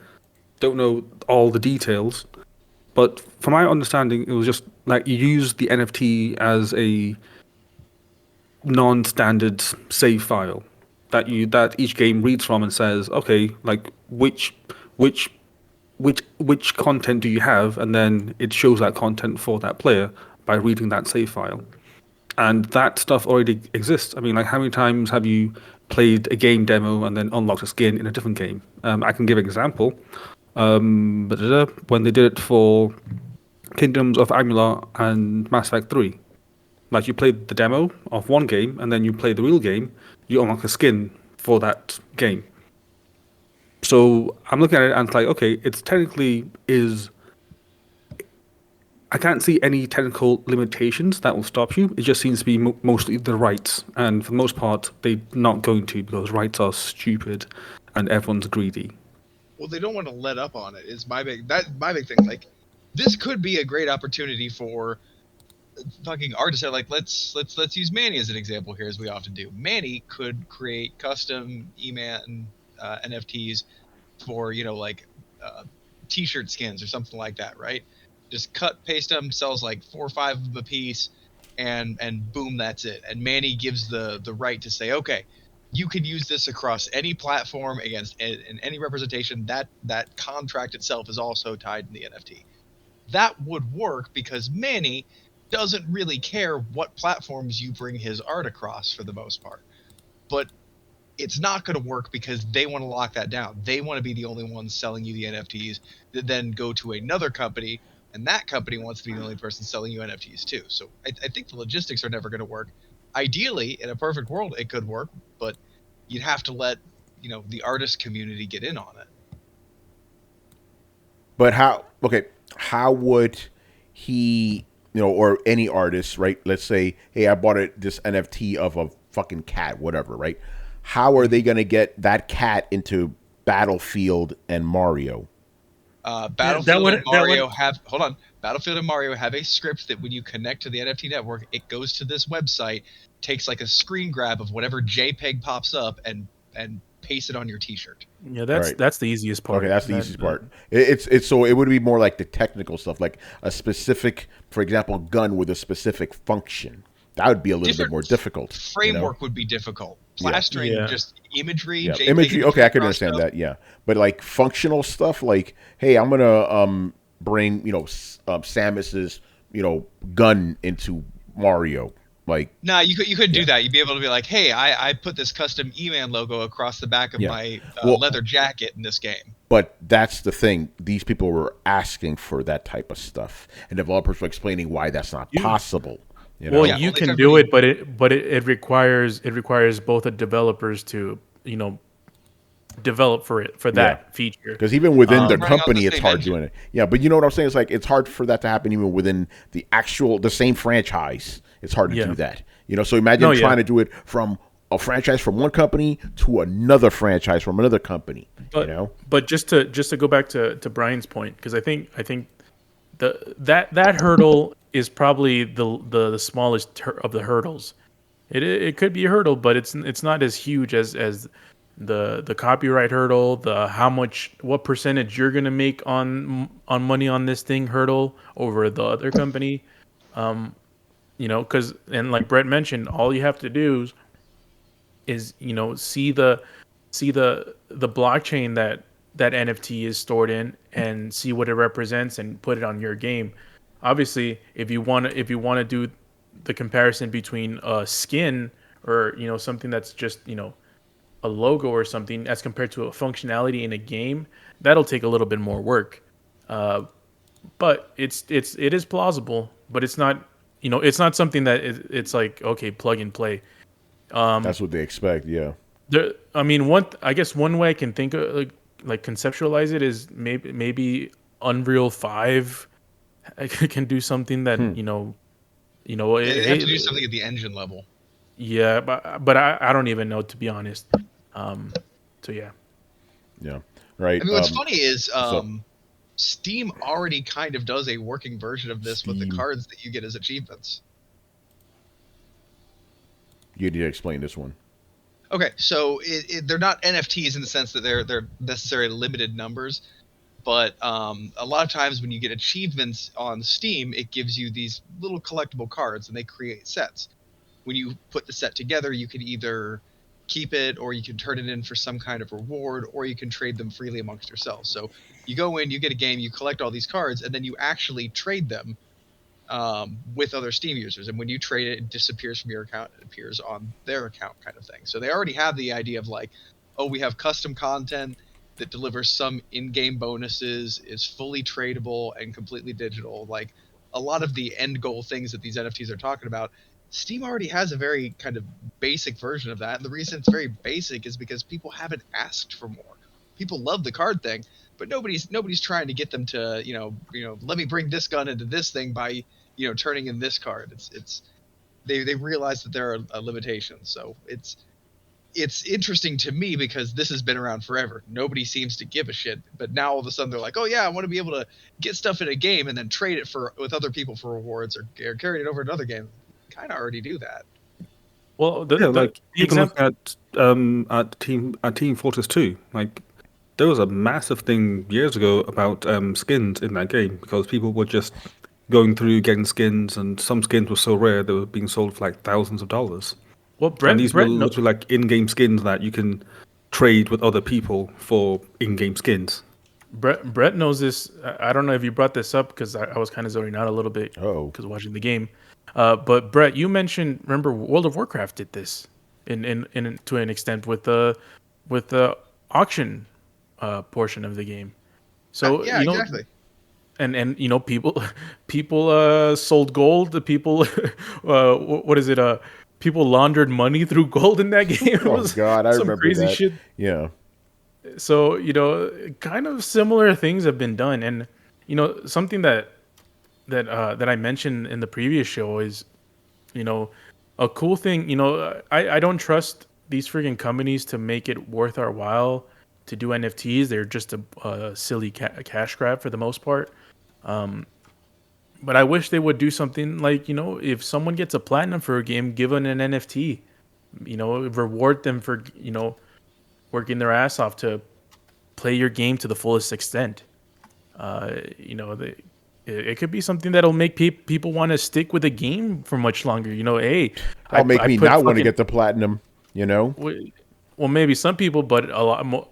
don't know all the details, but from my understanding, it was just like you use the NFT as a non-standard save file that each game reads from and says, okay, like which which content do you have, and then it shows that content for that player by reading that save file. And that stuff already exists. I mean, like, how many times have you played a game demo and then unlocked a skin in a different game? I can give an example. When they did it for Kingdoms of Amalur and Mass Effect 3, like, you played the demo of one game and then you play the real game, you unlock a skin for that game. So I'm looking at it and it's like, okay, it's technically is. I can't see any technical limitations that will stop you. It just seems to be mostly the rights, and for the most part, they're not going to, because rights are stupid, and everyone's greedy. Well, they don't want to let up on it. Is my big thing. Like, this could be a great opportunity for fucking artists. Like, let's use Manny as an example here, as we often do. Manny could create custom E-Man NFTs for, like t-shirt skins or something like that, right? Just cut, paste them, sells like 4 or 5 of a piece, and boom, that's it. And Manny gives the right to say, okay, you can use this across any platform against in any representation. That contract itself is also tied in the NFT. That would work because Manny doesn't really care what platforms you bring his art across for the most part. But it's not going to work because they want to lock that down. They want to be the only ones selling you the NFTs that then go to another company, and that company wants to be the only person selling you NFTs too. So I think the logistics are never going to work. Ideally, in a perfect world, it could work, but you'd have to let the artist community get in on it. But how would he, or any artist, right? Let's say, hey, I bought this NFT of a fucking cat, whatever, right? How are they going to get that cat into Battlefield and Mario? Battlefield and Mario have Battlefield and Mario have a script that when you connect to the NFT network, it goes to this website, takes like a screen grab of whatever JPEG pops up, and paste it on your T-shirt. Yeah, that's the easiest part. Okay, that's the easiest part. It's so it would be more like the technical stuff, like a specific, for example, gun with a specific function. That would be a little bit more difficult. Framework would be difficult. Plastering just imagery. Yeah. Imagery. Okay, I could understand that. Yeah, but like functional stuff, like, hey, I'm gonna bring Samus's gun into Mario. Like, nah, you couldn't do that. You'd be able to be like, hey, I put this custom E-Man logo across the back of my leather jacket in this game. But that's the thing. These people were asking for that type of stuff, and developers were explaining why that's not possible. Well, you can do it, but it requires both the developers to develop for that feature. Because even within their company, it's hard doing it. Yeah, but you know what I'm saying? It's like it's hard for that to happen even within the same franchise. It's hard to do that. So imagine trying to do it from a franchise from one company to another franchise from another company. But just to go back to Brian's point, because I think that hurdle is probably the smallest of the hurdles. It could be a hurdle, but it's not as huge as the copyright hurdle, what percentage you're gonna make on money on this thing hurdle over the other company. Because, and like Brett mentioned, all you have to do is see the blockchain that NFT is stored in and see what it represents and put it on your game. Obviously, if you want to do the comparison between a skin or something that's just a logo or something as compared to a functionality in a game, that'll take a little bit more work. But it is plausible, but it's not it's not something that it's like, okay, plug and play. That's what they expect. Yeah. I guess one way I can think of like conceptualize it is maybe Unreal 5 can do something that they have to do something at the engine level. Yeah, but I don't even know, to be honest. So yeah. Yeah. Right. I mean, what's funny is Steam already kind of does a working version of this with the cards that you get as achievements. You need to explain this one. Okay, so they're not NFTs in the sense that they're necessarily limited numbers, but a lot of times when you get achievements on Steam, it gives you these little collectible cards, and they create sets. When you put the set together, you can either keep it, or you can turn it in for some kind of reward, or you can trade them freely amongst yourselves. So you go in, you get a game, you collect all these cards, and then you actually trade them with other Steam users. And when you trade it, it disappears from your account. It appears on their account, kind of thing. So they already have the idea of like, oh, we have custom content that delivers some in-game bonuses, is fully tradable and completely digital. Like a lot of the end goal things that these NFTs are talking about, Steam already has a very kind of basic version of that. And the reason it's very basic is because people haven't asked for more. People love the card thing, but nobody's trying to get them to let me bring this gun into this thing by turning in this card. It's they realize that there are limitations. So it's interesting to me because this has been around forever. Nobody seems to give a shit, but now all of a sudden they're like, oh yeah, I want to be able to get stuff in a game and then trade it with other people for rewards, or carry it over to another game. Kind of already do that. Well, you can look at Team Fortress 2. Like there was a massive thing years ago about skins in that game because people were just going through getting skins, and some skins were so rare they were being sold for like thousands of dollars. Well, and these were literally like in-game skins that you can trade with other people for in-game skins. Brett knows this. I don't know if you brought this up because I was kind of zoning out a little bit because watching the game. But Brett, you mentioned, remember World of Warcraft did this in to an extent with the auction portion of the game. So yeah, exactly. And people sold gold. The people what is it? People laundered money through gold in that game. It was God, I remember crazy that. shit. Yeah. So kind of similar things have been done, and something that I mentioned in the previous show is, a cool thing. I don't trust these freaking companies to make it worth our while to do NFTs. They're just a silly cash grab for the most part. But I wish they would do something like, if someone gets a platinum for a game, give them an NFT. Reward them for working their ass off to play your game to the fullest extent. It could be something that'll make people want to stick with the game for much longer. Hey, I'll make me not want to get the platinum. Well, maybe some people, but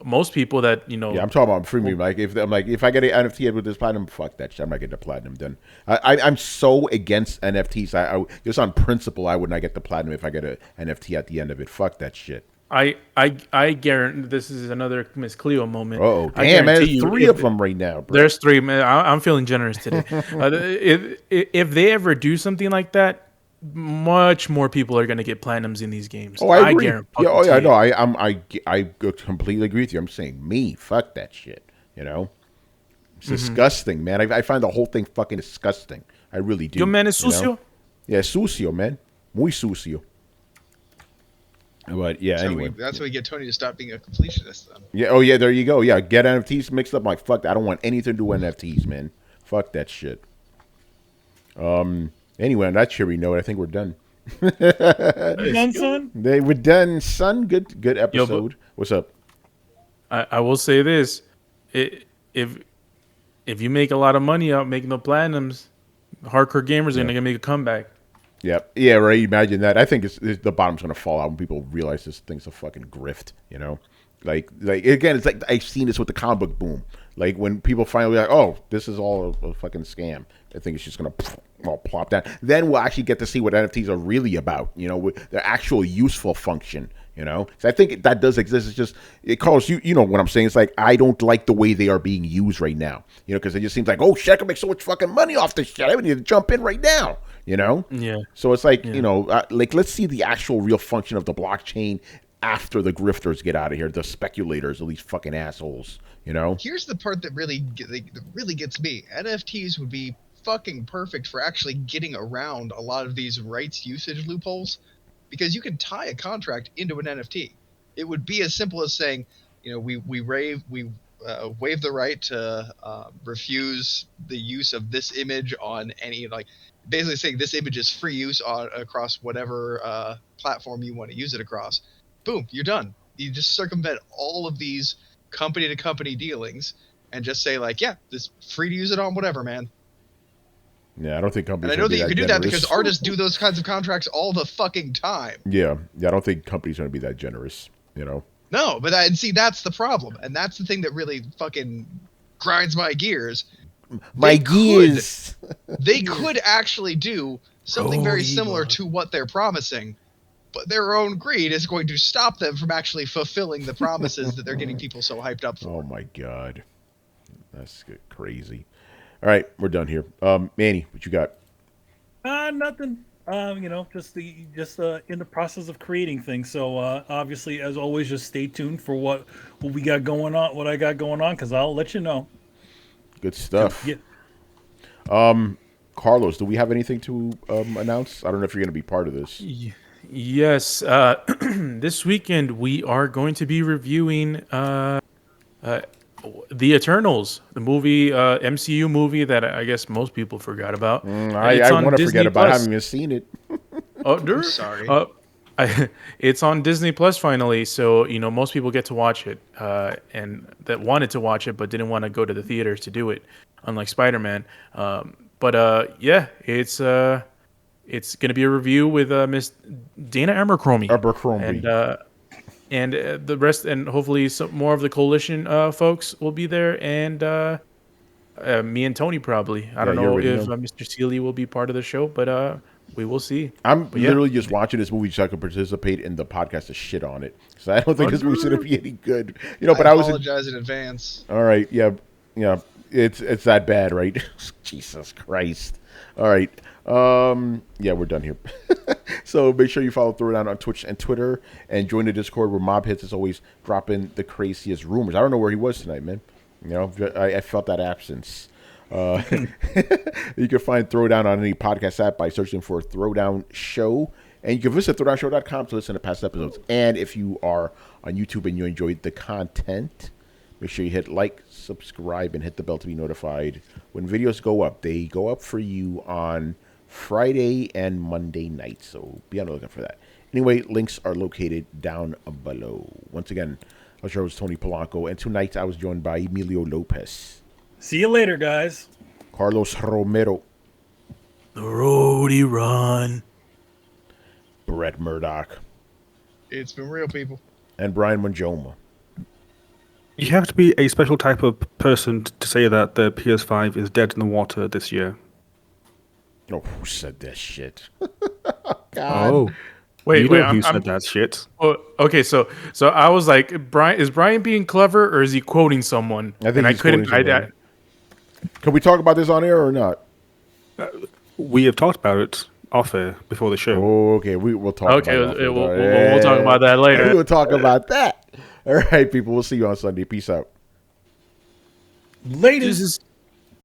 most people that Yeah, I'm talking about free me. Like if I get an NFT with this platinum, fuck that shit. I'm not getting the platinum done. I'm so against NFTs. I just on principle, I would not get the platinum if I get an NFT at the end of it. Fuck that shit. I guarantee this is another Miss Cleo moment. Oh damn, man! There's three of them right now, bro. There's three, man. I'm feeling generous today. If they ever do something like that, much more people are going to get platinums in these games. Oh, I agree. No, I completely agree with you. I'm saying me, fuck that shit. It's disgusting, man. I find the whole thing fucking disgusting. I really do. Yo, man, es sucio. Yeah, sucio, man. Muy sucio. But yeah, anyway. That's why we get Tony to stop being a completionist then. Yeah, oh yeah, there you go. Yeah, get NFTs mixed up. Like, fuck that. I don't want anything to do with NFTs, man. Fuck that shit. Anyway, on that cheery note, I think we're done. You done, son? We're done, son. Good episode. What's up? I will say this: if you make a lot of money out making the platinums, hardcore gamers are gonna make a comeback. Yeah, right. Imagine that. I think the bottom's gonna fall out when people realize this thing's a fucking grift. Like again, it's like I've seen this with the comic book boom. Like when people finally like, oh, this is all a fucking scam. I think it's just gonna all plop down. Then we'll actually get to see what NFTs are really about. With their actual useful function. So I think that does exist. It's just it calls you. You know what I'm saying? It's like I don't like the way they are being used right now. Because it just seems like, oh shit, I can make so much fucking money off this shit. I need to jump in right now. Yeah. So it's like like let's see the actual real function of the blockchain after the grifters get out of here, the speculators, all these fucking assholes. Here's the part that really gets me. NFTs would be fucking perfect for actually getting around a lot of these rights usage loopholes, because you can tie a contract into an NFT. It would be as simple as saying, we waive the right to refuse the use of this image on any basically saying this image is free use across whatever platform you want to use it across. Boom, you're done. You just circumvent all of these company-to-company dealings and just say, like, yeah, this free to use it on whatever, man. Yeah, I don't think companies. And I know that you can do that because generous. artists do those kinds of contracts all the fucking time. Yeah, I don't think companies are going to be that generous, you know? No, but that's the problem. And that's the thing that really fucking grinds my gears. They could actually do something very similar to what they're promising, but their own greed is going to stop them from actually fulfilling the promises that they're getting people so hyped up for. Oh my god, that's crazy. All right, we're done here. Manny, what you got? Nothing. Just in the process of creating things. So obviously, as always, just stay tuned for what we got going on, what I got going on, because I'll let you know. Good stuff. Yeah. Carlos, do we have anything to announce? I don't know if you're going to be part of this. Yes. This weekend we are going to be reviewing The Eternals, the movie, MCU movie that I guess most people forgot about. I want to forget about it. I haven't even seen it. I'm sorry. It's on Disney Plus finally, so most people get to watch it, and that wanted to watch it but didn't want to go to the theaters to do it, unlike Spider-Man. Yeah, it's going to be a review with Miss Dana Abercrombie. And the rest, and hopefully some more of the Coalition folks will be there, and me and Tony probably. I don't know if Mr. Seeley will be part of the show, but we will see. I'm literally just watching this movie so I can participate in the podcast to shit on it. So I don't think this movie's going to be any good. But I apologize in advance. All right, yeah, it's that bad, right? Jesus Christ. All right. Yeah, we're done here. So make sure you follow Throwdown on Twitch and Twitter, and join the Discord where Mob Hits is always dropping the craziest rumors. I don't know where he was tonight, man. I felt that absence. You can find Throwdown on any podcast app by searching for Throwdown Show, and you can visit throwdownshow.com to listen to past episodes. And if you are on YouTube and you enjoyed the content, make sure you hit like, subscribe, and hit the bell to be notified when videos go up. They go up for you on Friday and Monday night, so be on the lookout for that. Anyway, links are located down below. Once again, our show was Tony Polanco, and tonight I was joined by Emilio Lopez. See you later, guys. Carlos Romero. The roadie run. Brett Murdoch. It's been real, people. And Brian Manjoma. You have to be a special type of person to say that the PS5 is dead in the water this year. Oh, who said that shit? God. Oh, wait, who said that shit? Oh, okay, so I was like, is Brian being clever or is he quoting someone? I think he's quoting someone. Can we talk about this on air or not? We have talked about it off air before the show. Oh, okay, we'll talk. Okay, we'll talk about that later. We'll talk about that. All right, people. We'll see you on Sunday. Peace out. Ladies.